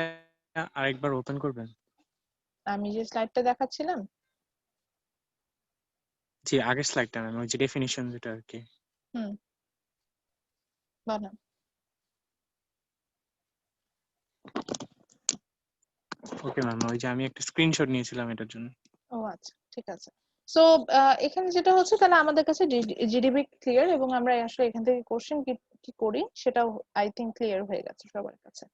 আরেকবার ওপেন করবেন? আমি যে স্লাইডটা দেখাচ্ছিলাম জি আগের স্লাইডটা ম্যাম, ওই যে ডেফিনিশন যেটা আর কি। হুম বলেন। ওকে ম্যাম, ওই যে আমি একটা স্ক্রিনশট নিয়েছিলাম এটার জন্য। ও আচ্ছা ঠিক আছে। সো এখানে যেটা হচ্ছে তাহলে আমাদের কাছে জিডিপি ক্লিয়ার, এবং আমরা আসলে এখান থেকে কোশ্চেন কি কি করি সেটাও আই থিংক ক্লিয়ার হয়ে গেছে সবার কাছে।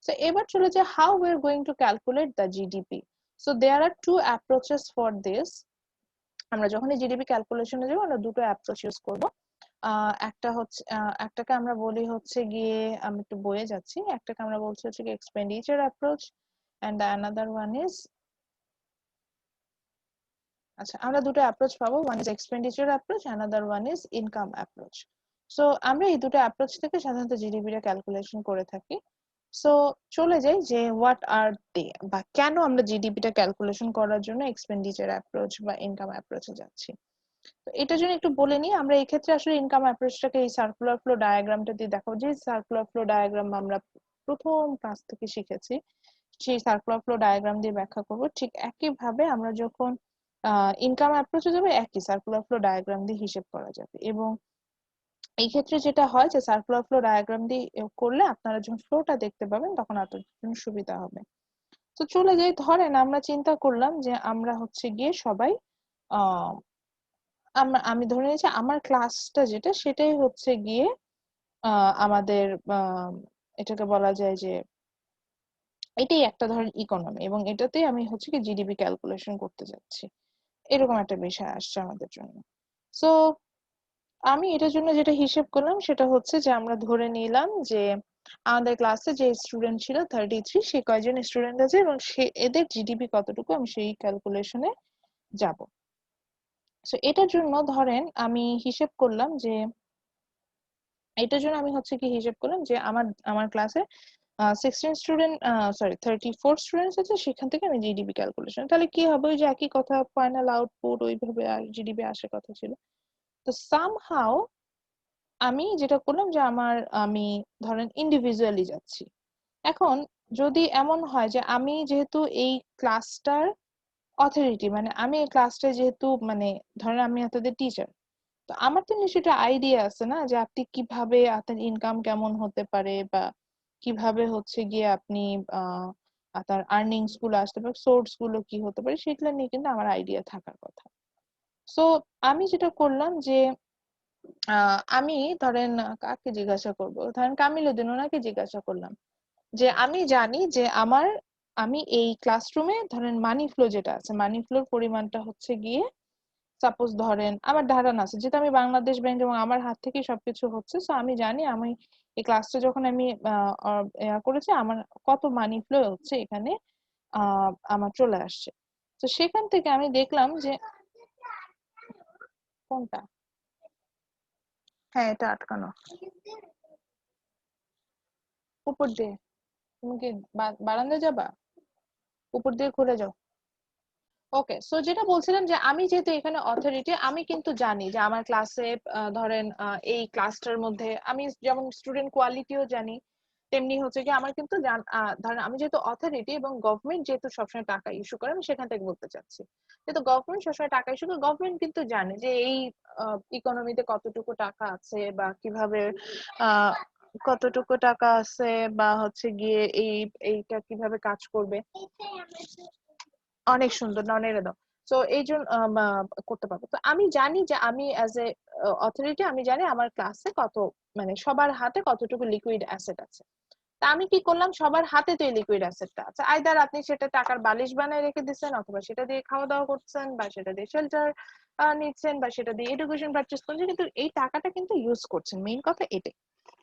সো এবার চলে যে how we are going to calculate the GDP. So there are two approaches for this. আমরা যখন এই জিডিপি ক্যালকুলেশনে যাব আমরা দুটো অ্যাপ্রোচ ইউজ করব। একটা হচ্ছে একটাকে আমরা বলি হচ্ছে গিয়ে, আমি একটু বইয়ে যাচ্ছি, একটাকে আমরা বলছি হচ্ছে গিয়ে expenditure approach, and the another one is আচ্ছা, আমরা দুটো অ্যাপ্রোচ পাবো, one is expenditure approach, another one is income approach. So আমরা এই দুটো অ্যাপ্রোচ থেকে সাধারণত জিডিপিটা ক্যালকুলেশন করে থাকি। সো চলে যাই যে হোয়াট আর দে, বা কেন আমরা জিডিপিটা ক্যালকুলেশন করার জন্য এক্সপেন্ডিচার অ্যাপ্রোচ বা ইনকাম অ্যাপ্রোচে যাচ্ছি। তো এটার জন্য একটু বলে নিই, আমরা এই ক্ষেত্রে আসলে ইনকাম অ্যাপ্রোচটাকে এই সার্কুলার ফ্লো ডায়াগ্রামটা দিয়ে দেখাবো। যে সার্কুলার ফ্লো ডায়াগ্রাম আমরা প্রথম ক্লাস থেকে শিখেছি, সেই সার্কুলার ফ্লো ডায়াগ্রাম দিয়ে ব্যাখ্যা করব। ঠিক একইভাবে আমরা যখন ইনকাম অ্যাপ্রোচে যাবে, একই সার্কুলার ফ্লো ডায়াগ্রাম দিয়ে হিসেব করা যাবে। এবং এই ক্ষেত্রে যেটা হয় যে সার্কুলার ফ্লো ডায়াগ্রাম দিয়ে করলে আপনারা যখন ফ্লোটা দেখতে পাবেন তখন আপনাদের জন্য সুবিধা হবে। তো চলে যাই, ধরেন আমরা চিন্তা করলাম যে আমরা হচ্ছে গিয়ে সবাই আহ আমি ধরে নিয়েছি আমার ক্লাসটা যেটা সেটাই হচ্ছে গিয়ে আমাদের এটাকে বলা যায় যে এটাই একটা ধরেন ইকোনমি, এবং এটাতেই আমি হচ্ছে কি জিডিপি ক্যালকুলেশন করতে যাচ্ছি, এরকম একটা বিষয় আসছে আমাদের জন্য। সো আমি এটার জন্য যেটা হিসেব করলাম সেটা হচ্ছে যে আমরা ধরে নিলাম যে আমাদের ক্লাসে যে স্টুডেন্ট ছিল 33, সে কয়জন স্টুডেন্ট আছে এবং সে এদের জিডিপি কতটুকু, আমি সেই ক্যালকুলেশনে যাব। সো এটার জন্য ধরেন আমি হিসেব করলাম যে এটার জন্য আমি হচ্ছে কি হিসেব করলাম যে আমার ক্লাসে 16 স্টুডেন্ট, সরি 34 স্টুডেন্টস আছে, সেখান থেকে আমি জিডিপি ক্যালকুলেশন, তাহলে কি হবে ওই যে একই কথা, ফাইনাল আউটপুট ওইভাবে জিডিপি আসার কথা ছিল। তো সামহাউ আমি যেটা করলাম যে আমি ধরেন ইন্ডিভিজুয়ালি যাচ্ছি। এখন যদি এমন হয় যে আমি যেহেতু এই ক্লাসটার অথরিটি, মানে আমি এই ক্লাসটা যেহেতু মানে ধরেন আমি আপনাদের টিচার, তো আমার তো নিশ্চয়ই একটা আইডিয়া আছে না যে আপনি কিভাবে আপনার ইনকাম কেমন হতে পারে, বা কিভাবে হচ্ছে গিয়ে আপনি আপনার আর্নিংস গুলো আসতে পারে, সোর্স গুলো কি হতে পারে, সেগুলো নিয়ে কিন্তু আমার আইডিয়া থাকার কথা। সো আমি যেটা করলাম যে আমি ধরেন কাকে জিজ্ঞাসা করব, ধরেন কামিলুদ্দিন, ওনাকে জিজ্ঞাসা করলাম যে আমি জানি যে আমি এই ক্লাসরুমে ধরেন মানি ফ্লো যেটা আছে, মানি ফ্লোর পরিমাণটা হচ্ছে গিয়ে সাপোজ ধরেন আমার ধারণা আছে, যেহেতু আমি বাংলাদেশ ব্যাংক এবং আমার হাত থেকে সবকিছু হচ্ছে, সো আমি জানি আমি এই ক্লাসটা যখন আমি করেছি আমার কত মানি ফ্লো হচ্ছে এখানে আমার চলে আসছে। তো সেখান থেকে আমি দেখলাম যে কোনটা, হ্যাঁ এটা আটকানো উপর দিয়ে, তুমি কি বারান্দায় যাবা, উপর দিয়ে খুলে যাও। ওকে, সো যেটা বলছিলাম যে আমি যেহেতু এখানে অথরিটি, আমি কিন্তু জানি যে আমার ক্লাসে ধরেন এই ক্লাসটার মধ্যে আমি যেমন স্টুডেন্ট কোয়ালিটিও জানি, তেমনি হচ্ছে কি আমার কিন্তু ধরেন আমি যেহেতু অথরিটি এবং গভর্নমেন্ট যেহেতু সবসময় টাকা ইস্যু করে, আমি সেখান থেকে বলতে চাচ্ছি যেহেতু গভর্নমেন্ট সবসময় টাকা ইস্যু করে, গভর্নমেন্ট কিন্তু জানে যে এই ইকোনমিতে কতটুকু টাকা আছে বা কিভাবে আহ কতটুকু টাকা আছে, বা হচ্ছে গিয়ে এইটা কিভাবে কাজ করবে। অনেক সুন্দর, না নেড়ে দাও। তো এই জন্য করতে পারবো। তো আমি জানি যে আমি অ্যাজ এ অথরিটি আমি জানি আমার ক্লাসে কত, মানে সবার হাতে কতটুকু লিকুইড অ্যাসেট আছে। তা আমি কি করলাম, সবার হাতে তো এই লিকুইড অ্যাসেটটা আছে, আইদার আপনি সেটা টাকার বালিশ বানায় রেখে দিচ্ছেন, অথবা সেটা দিয়ে খাওয়া দাওয়া করছেন, বা সেটা দিয়ে শেল্টার নিচ্ছেন, বা সেটা দিয়ে এডুকেশন পারচেজ করছেন, কিন্তু এই টাকাটা কিন্তু ইউজ করছেন, মেইন কথা এটাই।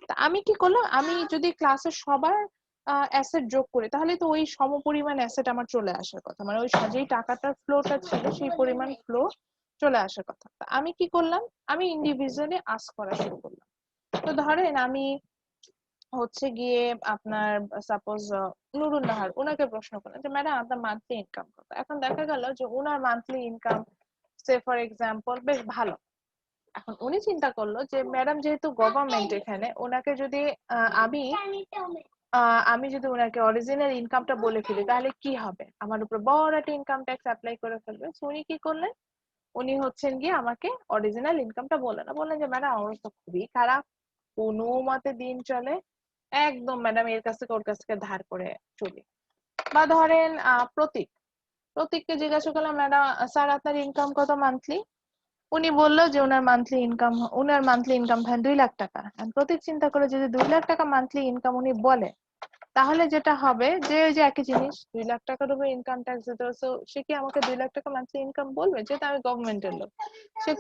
তা আমি কি করলাম, আমি যদি ক্লাসের সবার অ্যাসেট যোগ করি তাহলে তো ওই সমপরিমাণ অ্যাসেট আমার চলে আসার কথা, মানে ওই যেই টাকাটার ফ্লোটা ছিল সেই পরিমাণ ফ্লো চলে আসার কথা। তা আমি কি করলাম, আমি ইন্ডিভিজুয়ালি আস্ক করা শুরু করলাম। তো ধরেন আমি হচ্ছে গিয়ে আপনার সাপোজ নুরুন নাহার, ওনাকে প্রশ্ন করলাম যে ম্যাডাম আপনার মান্থলি ইনকাম কত। এখন দেখা গেল যে ওনার monthly income say for example বেশ ভালো। এখন উনি চিন্তা করলো যে ম্যাডাম যেহেতু গভর্নমেন্ট, এখানে ওনাকে যদি আমি যদি ওনাকে অরিজিনাল ইনকামটা বলে ফেলি তাহলে কি হবে, আমার উপর বড় একটা ইনকাম ট্যাক্স অ্যাপ্লাই করে ফেলবে। সো উনি কি করলেন, উনি হচ্ছেন গিয়ে আমাকে অরিজিনাল ইনকামটা বললেন যে ম্যাডাম আমার তো খুবই খারাপ, কোনো মতে দিন চলে, একদম ম্যাডাম এর কাছ থেকে ওর কাছ থেকে ধার করে চলি। বা ধরেন প্রতীককে জিজ্ঞাসা করলাম ম্যাডাম স্যার আপনার ইনকাম কত মান্থলি, উনি বললো যে উনার মান্থলি ইনকাম ধরেন 2 লাখ টাকা। প্রতীক চিন্তা করে যদি 2 লাখ টাকা মান্থলি ইনকাম উনি বলে, তাহলে যেটা হবে যে ওই যে একই জিনিস, 2 লাখ টাকার উপর ইনকাম ট্যাক্স দিতে হবে, so সে কি আমাকে 2 লাখ টাকা মান্থলি ইনকাম বলবে, যেহেতু আমি গভর্নমেন্টের লোক। সে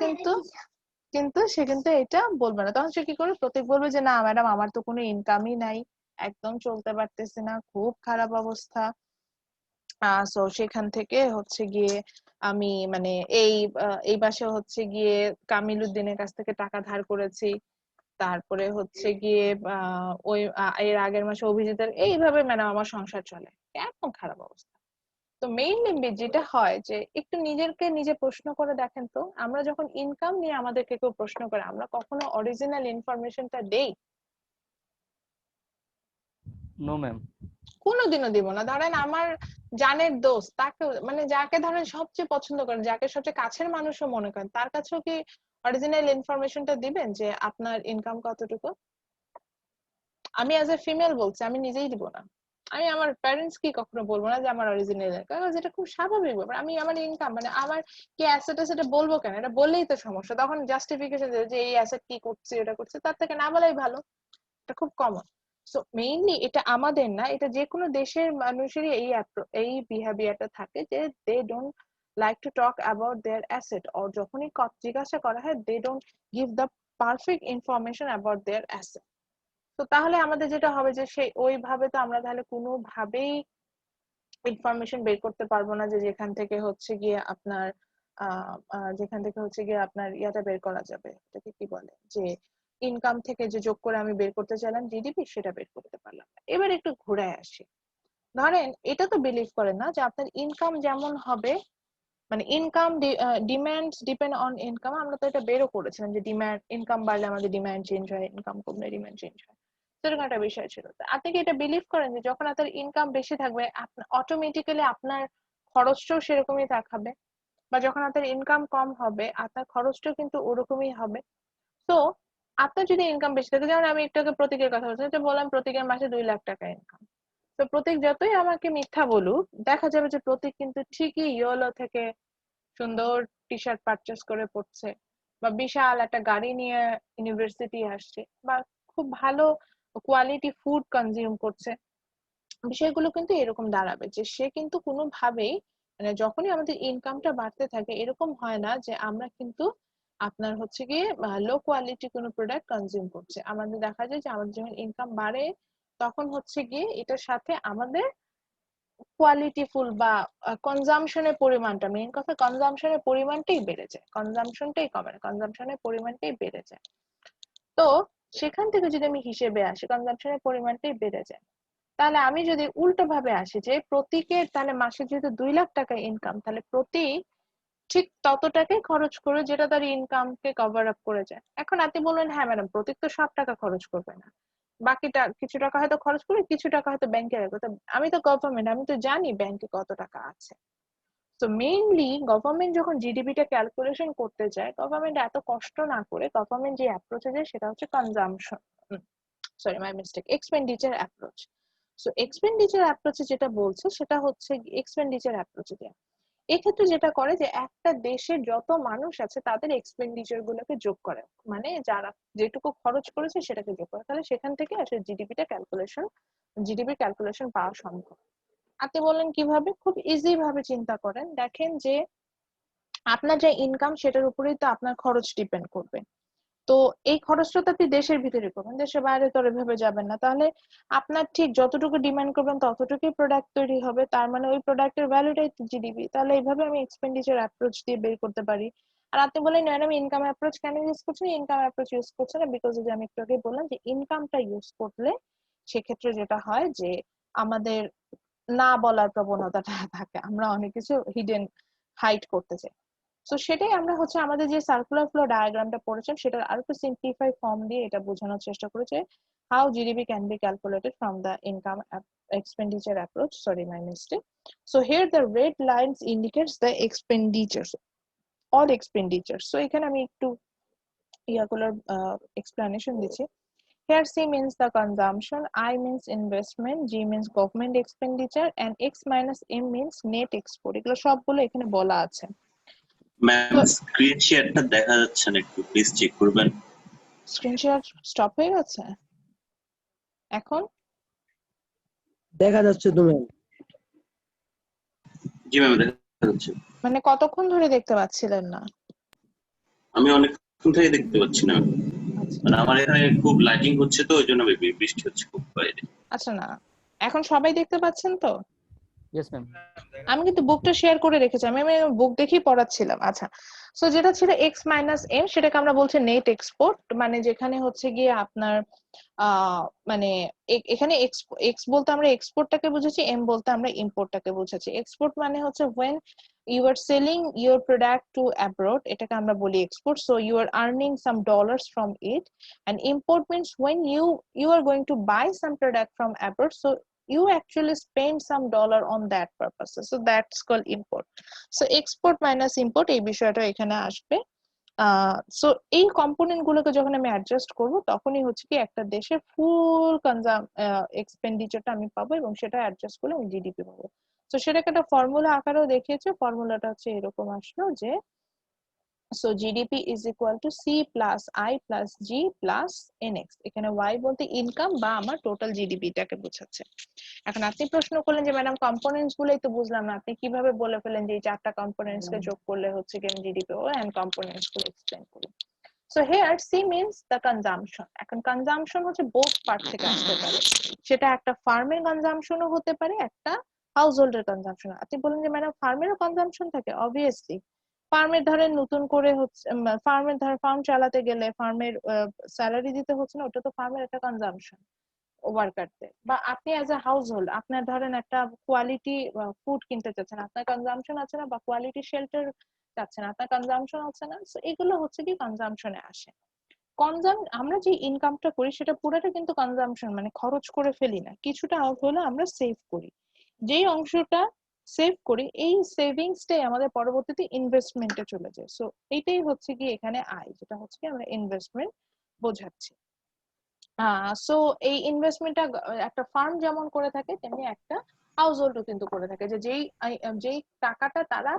কিন্তু এটা বলবে না। তখন সে কি করবে, প্রতীক বলবে যে না ম্যাডাম আমার তো কোনো ইনকামই নাই, একদম চলতে পারতেছি না, খুব খারাপ অবস্থা। সো সেখান থেকে হচ্ছে গিয়ে আমি মানে এই মাসে হচ্ছে গিয়ে কামিলুদ্দিনের কাছ থেকে টাকা ধার করেছি, তারপরে হচ্ছে গিয়ে এর আগের মাসে অভিজিতের, এইভাবে মানে আমার সংসার চলে। একদম খারাপ অবস্থা। তো মেইনলি যেটা হয় যে একটু নিজেকে নিজে প্রশ্ন করে দেখেন তো, আমরা যখন ইনকাম নিয়ে আমাদেরকে কেউ প্রশ্ন করে, আমরা কখনো অরিজিনাল ইনফরমেশনটা দেই? No ma'am. কোনোদিনও দিব না। ধরেন আমার জানের দোস্ত, তাকে মানে যাকে ধরেন সবচেয়ে পছন্দ করেন, যাকে সবচেয়ে কাছের মানুষও মনে করেন, তার কাছেও কি অরিজিনাল ইনফরমেশনটা দিবেন যে আপনার ইনকাম কতটুকু? আমি অ্যাজ এ ফিমেল বলছি, আমি নিজেই দিব না। আমি আমার প্যারেন্টস কি কখনো বলবো না যে আমার অরিজিনাল ইনকাম, যেটা খুব স্বাভাবিক ব্যাপার। আমি আমার ইনকাম মানে আমার কি অ্যাসেট আছে সেটা বলবো কেন? এটা বললেই তো সমস্যা, তখন জাস্টিফিকেশন যে এই অ্যাসেট কি করছে এটা করছে, তার থেকে না বলাই ভালো। এটা খুব কমন। সো মেইনলি এটা আমাদের না, এটা যে কোনো দেশের মানুষেরই এই বিহেভিয়ারটা থাকে যে they don't like to talk about their asset, আর যখনই জিজ্ঞাসা করা হয় they don't give the perfect information about their asset. তো তাহলে আমাদের যেটা হবে যে সেই ওইভাবে তো আমরা তাহলে কোনোভাবেই ইনফরমেশন বের করতে পারবো না যে যেখান থেকে হচ্ছে গিয়ে আপনার ইয়াটা বের করা যাবে, এটাকে কি বলে, যে ইনকাম থেকে যে যোগ করে আমি বের করতে চাইলাম জিডিপি, সেটা বের করতে পারলাম না। এবার একটু ঘুরে আসি। ধরেন এটা তো বিলিভ করেন না যে আপনার ইনকাম যেমন হবে, মানে income demand depend on income, আমরা তো এটা বেরও করেছিলাম যে ডিমান্ড, ইনকাম বাড়লে আমাদের ডিমান্ড চেঞ্জ হয়, ইনকাম কমলে ডিমান্ড চেঞ্জ হয়, সেরকম একটা বিষয় ছিল। তো আপনি কি এটা বিলিভ করেন যে যখন আপনার ইনকাম বেশি থাকবে আপনার অটোমেটিক্যালি আপনার খরচটাও সেরকমই দেখাবে, বা যখন আপনার ইনকাম কম হবে আপনার খরচটাও কিন্তু ওরকমই হবে? তো আপনার যদি ইনকাম বেশি থাকে, যেমন আমি একটু আগে প্রতীকের কথা বলছি, যে বললাম প্রতীকের মাসে 2 লাখ টাকা ইনকাম, তো প্রতীক যতই আমাকে মিথ্যা বলুক, দেখা যাবে যে প্রতীক কিন্তু ঠিকই ইয়োলো থেকে সুন্দর টি শার্ট পারচেস করে পড়ছে, বা বিশাল একটা গাড়ি নিয়ে ইউনিভার্সিটি আসছে, বা খুব ভালো কোয়ালিটি ফুড কনজিউম করছে। বিষয়গুলো কিন্তু এরকম দাঁড়াবে যে সে কিন্তু কোনোভাবেই মানে যখনই আমাদের ইনকামটা বাড়তে থাকে এরকম হয় না যে আমরা কিন্তু আপনার হচ্ছে গিয়ে লো কোয়ালিটি কোনো প্রোডাক্ট কনজিউম করছে। আমাদের দেখা যায় যে আমাদের যখন ইনকাম বাড়ে তখন হচ্ছে গিয়ে এটার সাথে আমাদের কোয়ালিটিফুল বা কনজাম্পশনের পরিমাণটা, মেইন কথা কনজাম্পশনের পরিমাণটাই বেড়ে যায়, কনজাম্পশনটাই কমে না, কনজাম্পশনের পরিমাণটাই বেড়ে যায়। তো সেখান থেকে যদি আমি হিসেবে আসি কনজাম্পশনের পরিমাণটাই বেড়ে যায়, তাহলে আমি যদি উল্টো ভাবে আসি যে প্রতীকের তাহলে মাসে যেহেতু 2 লাখ টাকা ইনকাম, তাহলে প্রতি ঠিক তত টাকাই খরচ করে যেটা তার ইনকামকে কভার আপ করে যায়। এখন আপনি বললেন হ্যাঁ ম্যাডাম প্রতীক তো সব টাকা খরচ করবে না, বাকিটা কিছু টাকা হয়তো খরচ করে, কিছু টাকা হয়তো ব্যাংকে রাখবে। আমি তো গভর্নমেন্ট, আমি তো জানি ব্যাংকে কত টাকা আছে। তো মেইনলি গভর্নমেন্ট যখন জিডিপিটা ক্যালকুলেশন করতে যায়, গভর্নমেন্ট এত কষ্ট না করে গভর্নমেন্ট যে অ্যাপ্রোচে যায় সেটা হচ্ছে consumption, sorry my mistake, expenditure approach. So expenditure অ্যাপ্রোচে যেটা বলছে সেটা হচ্ছে এক্সপেন্ডিচার অ্যাপ্রোচে দেয়া। এক্ষেত্রে যেটা করে যে একটা দেশের যত মানুষ আছে তাদের এক্সপেন্ডিচার গুলোকে যোগ করে, মানে যারা যেটুকু খরচ করেছে সেটাকে যোগ করে, তাহলে সেখান থেকে আসলে জিডিপি ক্যালকুলেশন পাওয়া সম্ভব। আপনি বললেন কিভাবে? খুব ইজি ভাবে চিন্তা করেন, দেখেন যে আপনার যে ইনকাম সেটার উপরেই তো আপনার খরচ ডিপেন্ড করবে। তো এই খরচটা তো আপনি দেশের ভিতরে করবেন, দেশের বাইরে তো এভাবে যাবেন না। তাহলে আপনার ঠিক যতটুকু ডিমান্ড করবেন ততটুকুই প্রোডাক্ট তৈরি হবে, তার মানে ওই প্রোডাক্টের ভ্যালুটাই জিডিপি। তাহলে এইভাবে আমি এক্সপেন্ডিচার অ্যাপ্রোচ দিয়ে বের করতে পারি। আর আপনি বলেন ম্যাডাম ইনকাম অ্যাপ্রোচ কেন ইউজ করছেন? ইনকাম অ্যাপ্রোচ ইউজ করছে না বিকজ যে আমি একটু আগে বললাম যে ইনকামটা ইউজ করলে সেক্ষেত্রে যেটা হয় যে আমাদের না বলার প্রবণতাটা থাকে, আমরা অনেক কিছু হাইড করতে চাই। তো সেটাই আমরা হচ্ছে আমাদের যে সার্কুলার ফ্লো ডায়াগ্রামটা পড়েছেন সেটার আরো একটু সিম্পলিফাই ফর্ম দিয়ে এটা বোঝানোর চেষ্টা করেছে, how GDP can be calculated from the income expenditure approach. Sorry, my mistake. So here the red lines indicates the expenditures, all expenditures. So এখানে আমি একটু ইয়াগুলোর explanation দিচ্ছি। Here C means the consumption, I means investment, G means government expenditure, and X minus M means net export. এগুলো সবগুলো এখানে বলা আছে। Ma'am screen শেয়ারটা দেখা যাচ্ছে না, একটু প্লিজ চেক করবেন। স্ক্রিন শেয়ার স্টপ হয়ে গেছে এখন? দেখা যাচ্ছে তো ম্যাম। জি ম্যাম দেখা যাচ্ছে। মানে কতক্ষণ ধরে দেখতে পাচ্ছিলেন না? আমি অনেকক্ষণ থেকে দেখতে পাচ্ছি না। আচ্ছা মানে আমার এখানে খুব লাইটিং হচ্ছে তো ওই জন্য বৃষ্টি হচ্ছে খুব বাইরে। আচ্ছা, না এখন সবাই দেখতে পাচ্ছেন তো? Yes ma'am. আমি কিন্তু বুকটা শেয়ার করে রেখেছি, আমি বুক দেখেই পড়াচ্ছিলাম। আচ্ছা, সো যেটা ছিল এক্স মাইনাস এম, সেটাকে আমরা বলছি নেট এক্সপোর্ট, মানে যেখানে হচ্ছে গিয়ে আপনার মানে এখানে এক্স বলতে আমরা এক্সপোর্টটাকে বুঝেছি, এম বলতে আমরা ইম্পোর্টটাকে বুঝেছি। এক্সপোর্ট মানে হচ্ছে when you are selling your product to abroad, এটাকে আমরা বলি export, so you are earning some dollars from it. And import means when you are going to buy some product from abroad, so you actually spend some dollar on that purpose, so that's called import. So export minus import এই বিষয়টা এখানে আসবে। So এই component গুলোকে যখন আমি adjust করব, তখনই হচ্ছে কি একটা দেশের ফুল এক্সপেন্ডিচারটা আমি পাবো, এবং সেটা অ্যাডজাস্ট করলে আমি জিডিপি পাবো। তো সেটাকে একটা ফর্মুলা আকারেও দেখিয়েছে, ফর্মুলাটা হচ্ছে এরকম আসলো যে so GDP is equal to C plus I plus G plus NX, এখানে Y বলতে ইনকাম বা আমার টোটাল জিডিপিটাকে বোঝাচ্ছে। এখন আপনি প্রশ্ন করলেন যে ম্যাডাম কম্পোনেন্টস গুলোই তো বুঝলাম না, আপনি কিভাবে বলে ফেলেন যে এই চারটা কম্পোনেন্টস কে যোগ করলে হচ্ছে কি জিডিপি ও, এন্ড কম্পোনেন্টস গুলো এক্সপ্লেইন করুন। So here C means the consumption. এখন কনজাম্পশন হচ্ছে বোথ পার্ট থেকে আসতে পারে, সেটা একটা ফার্মের কনজাম্পশনও হতে পারে, একটা হাউস হোল্ডের কনজাম্পশন। আপনি বলেন যে ম্যাডাম ফার্মেরও কনজাম্পশন থাকে, অবভিয়াসলি। ফার্মের ধরেন নতুন করে হচ্ছে ফার্মের ধর ফার্ম চালাতে গেলে ফার্মের স্যালারি দিতে হচ্ছে না, ওটা তো ফার্মের একটা কনজাম্পশন ওয়ার্কারদের। বা আপনি অ্যাজ এ হাউস হোল্ড আপনার ধরেন একটা কোয়ালিটি ফুড কিনতে চাচ্ছেন, আপনার কনজাম্পশন আছে না? বা কোয়ালিটি শেল্টার চাচ্ছেন, আপনার কনজাম্পশন আছে না? সো এগুলো হচ্ছে কি কনজাম্পশনে আসে। আমরা যে ইনকামটা করি সেটা পুরোটা কিন্তু কনজাম্পশন, মানে খরচ করে ফেলি না, কিছুটা আউট হলে আমরা সেভ করি। যেই অংশটা সেভ করি, এই সেভিংসটাই আমাদের পরবর্তীতে ইনভেস্টমেন্টে চলে যায়। সো এইটাই হচ্ছে কি এখানে আয়, যেটা হচ্ছে কি আমরা ইনভেস্টমেন্ট বোঝাচ্ছি। সো এই ইনভেস্টমেন্টটা একটা ফার্ম যেমন করে থাকে, তেমনি একটা হাউস হোল্ডও কিন্তু করে থাকে, যে যেই টাকাটা তারা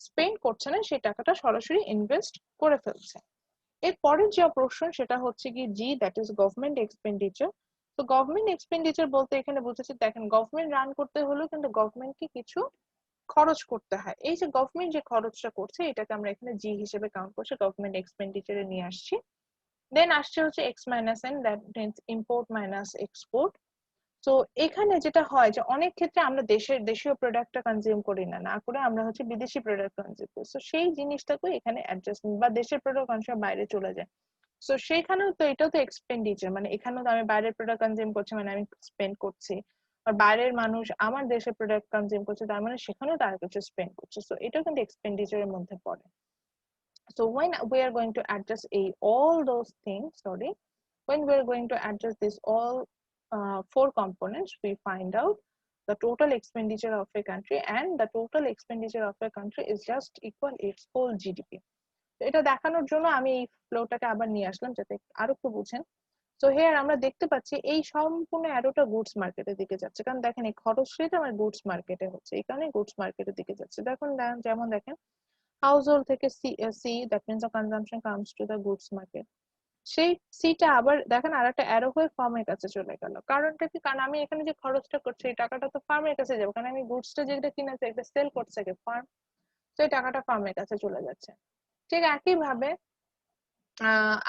স্পেন্ড করছে না, সেই টাকাটা সরাসরি ইনভেস্ট করে ফেলছে। এর পরের যে প্রশ্ন সেটা হচ্ছে কি জি, দ্যাট ইজ গভর্নমেন্ট এক্সপেন্ডিচার। তো গভর্নমেন্ট এক্সপেন্ডিচার বলতে এখানে বুঝেছি, দেখেন গভর্নমেন্ট রান করতে হলেও কিন্তু গভর্নমেন্টকে কিছু খরচ করতে হয়। এই যে গভর্নমেন্ট যে খরচটা করছে, এটাকে আমরা এখানে জি হিসেবে কাউন্ট করছি, গভর্নমেন্ট এক্সপেন্ডিচারে নিয়ে আসছি। দেন আসছে হচ্ছে x minus N, that means import minus export. তো এখানে যেটা হয় যে অনেক ক্ষেত্রে আমরা দেশীয় প্রোডাক্টটা কনজিউম করি না, না করে আমরা হচ্ছে বিদেশি প্রোডাক্ট কনজিউম করি। তো সেই জিনিসটাকে এখানে অ্যাডজাস্টমেন্ট, বা দেশের প্রোডাক্ট অনেক সময় বাইরে চলে যায়, সো সেইখানেও তো এটাও তো এক্সপেন্ডিচার, মানে এখানেও তো আমি বাইরের প্রোডাক্ট কনজিউম করছি, মানে আমি স্পেন্ড করছি। আর বাইরের মানুষ আমার দেশের প্রোডাক্ট কনজিউম করছে, তার মানে সেখানেও তারা কিছু স্পেন্ড করছে, সো এটাও কিন্তু এক্সপেন্ডিচারের মধ্যে পড়ে। So when we are going to adjust all those things, when we are going to adjust this all four components, we find out the total expenditure of a country, and the total expenditure of a country is just equal its whole GDP. তো এটা দেখানোর জন্য আমি এই ফ্লোটাকে আবার নিয়ে আসলাম যাতে আরো একটু বুঝেন। সো হেয়ার আমরা দেখতে পাচ্ছি এই সম্পূর্ণ অ্যারোটা গুডস মার্কেটের দিকে যাচ্ছে, কারণ দেখেন এই খরচটা আমার গুডস মার্কেটে হচ্ছে, এই কারণে গুডস মার্কেটের দিকে যাচ্ছে। দেখুন যেমন দেখেন হাউসহোল্ড থেকে C, that means the consumption comes to the goods market. সেই সিটা আবার দেখেন আর একটা অ্যারো হয়ে ফার্মের কাছে চলে গেল। কারণটা কি? কারণ আমি এখানে যে খরচটা করছি এই টাকাটা তো ফার্মের কাছে যাবে, কারণ আমি গুডসটা যেটা কিনেছি একটা সেল করছে ফার্ম, তো এই টাকাটা ফার্মের কাছে চলে যাচ্ছে। ঠিক একই ভাবে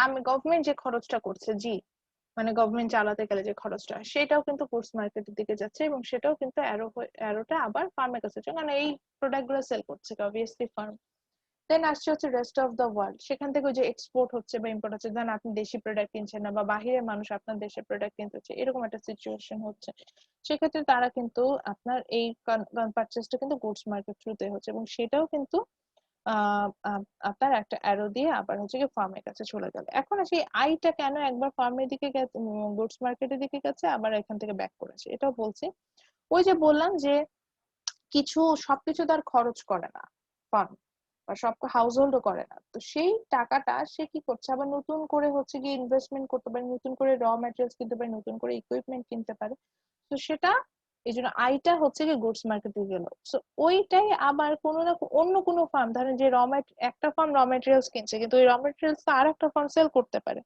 আমি গভর্নমেন্ট যে খরচটা করছে জি, মানে গভর্নমেন্ট চালাতে গেলে যে খরচটা, সেটাও কিন্তু গুডস মার্কেটের দিকে যাচ্ছে, এবং সেটাও কিন্তু অ্যারোটা আবার ফার্মের কাছে যাচ্ছে, কারণ এই প্রোডাক্ট গুলো সেল করছে অবভিয়াসলি ফার্ম। দেন আসছে হচ্ছে রেস্ট অফ দ্য ওয়ার্ল্ড, সেখান থেকে যে এক্সপোর্ট হচ্ছে বা ইম্পোর্ট হচ্ছে, দেন আপনি দেশি প্রোডাক্ট কিনছেন না, বা বাহিরের মানুষ আপনার দেশের প্রোডাক্ট কিনতে হচ্ছে, এরকম একটা সিচুয়েশন হচ্ছে, সেক্ষেত্রে তারা কিন্তু আপনার এই পারচেসটা কিন্তু গুডস মার্কেট থ্রুতে হচ্ছে, এবং সেটাও কিন্তু আপনার একটা অ্যারো দিয়ে আবার হচ্ছে কি ফার্মের কাছে চলে গেল। এখন সেই আইটা কেন একবার ফার্মের দিকে গুডস মার্কেটের দিকে গেছে, আবার এখান থেকে ব্যাক করেছে, এটাও বলছি। ওই যে বললাম যে সবকিছু তার খরচ করে না ফার্ম, বা সব হাউস হোল্ডও করে না, তো সেই টাকাটা সে কি করছে, আবার নতুন করে হচ্ছে গিয়ে ইনভেস্টমেন্ট করতে পারে, নতুন করে র ম্যাটেরিয়ালস কিনতে পারে, নতুন করে ইকুইপমেন্ট কিনতে পারে। তো সেটা এই জন্য আইটা হচ্ছে কি গুডস মার্কেটে গেল। সো ওইটাই আবার কোনো না অন্য কোনো ফার্ম, ধরেন যে একটা ফার্ম র ম্যাটেরিয়ালস কিনছে, কিন্তু ওই র ম্যাটেরিয়ালস আর একটা ফার্ম সেল করতে পারে,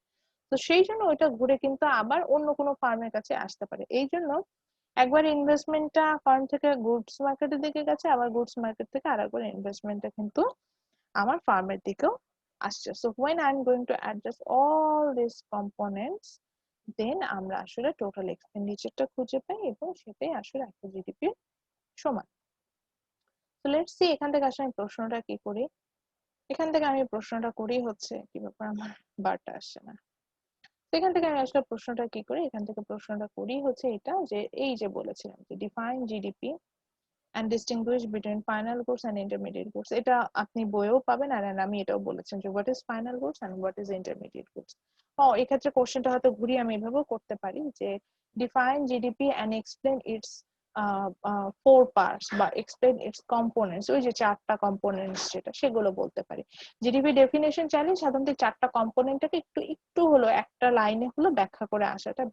তো সেই জন্য ওইটা ঘুরে কিন্তু আবার অন্য কোনো ফার্মের কাছে আসতে পারে। এই জন্য একবার ইনভেস্টমেন্টটা ফার্ম থেকে গুডস মার্কেটের দিকে গেছে, আবার গুডস মার্কেট থেকে আরেকবার ইনভেস্টমেন্টটা কিন্তু আমার ফার্মের দিকেও আসছে। So when I'm going to adjust all these components, then আমরা আসলে টোটাল এক্সপেন্ডিচারটা খুঁজে পাই, এবং সেটাই আসলে একটা জিডিপির সমান। তো লেটস সি এখান থেকে আসলে আমি প্রশ্নটা কি করি। এখান থেকে আমি প্রশ্নটা করি হচ্ছে কি ব্যাপার, আমার বারটা আসছে না। তো এখান থেকে আমি আসলে প্রশ্নটা কি করি, এখান থেকে প্রশ্নটা করি হচ্ছে এটা যে এই যে বলেছিলাম যে define GDP and distinguish between final goods and intermediate goods, এটা আপনি বইয়েও পাবেন আর আমি এটাও বলেছেন যে what is final goods and what is intermediate goods। এক্ষেত্রে কোশ্চেনটা হয়তো ঘুরিয়ে আমি এভাবেও করতে পারি যে define GDP and explain its four parts বা explain its components, ওই যে চারটা কম্পোনেন্টস যেটা সেগুলো বলতে পারি। জিডিপি ডেফিনেশন চাইলে সাধারণত চারটা কম্পোনেন্টটাকে একটু একটু হলো একটা লাইনে হলো ব্যাখ্যা করে আসাটা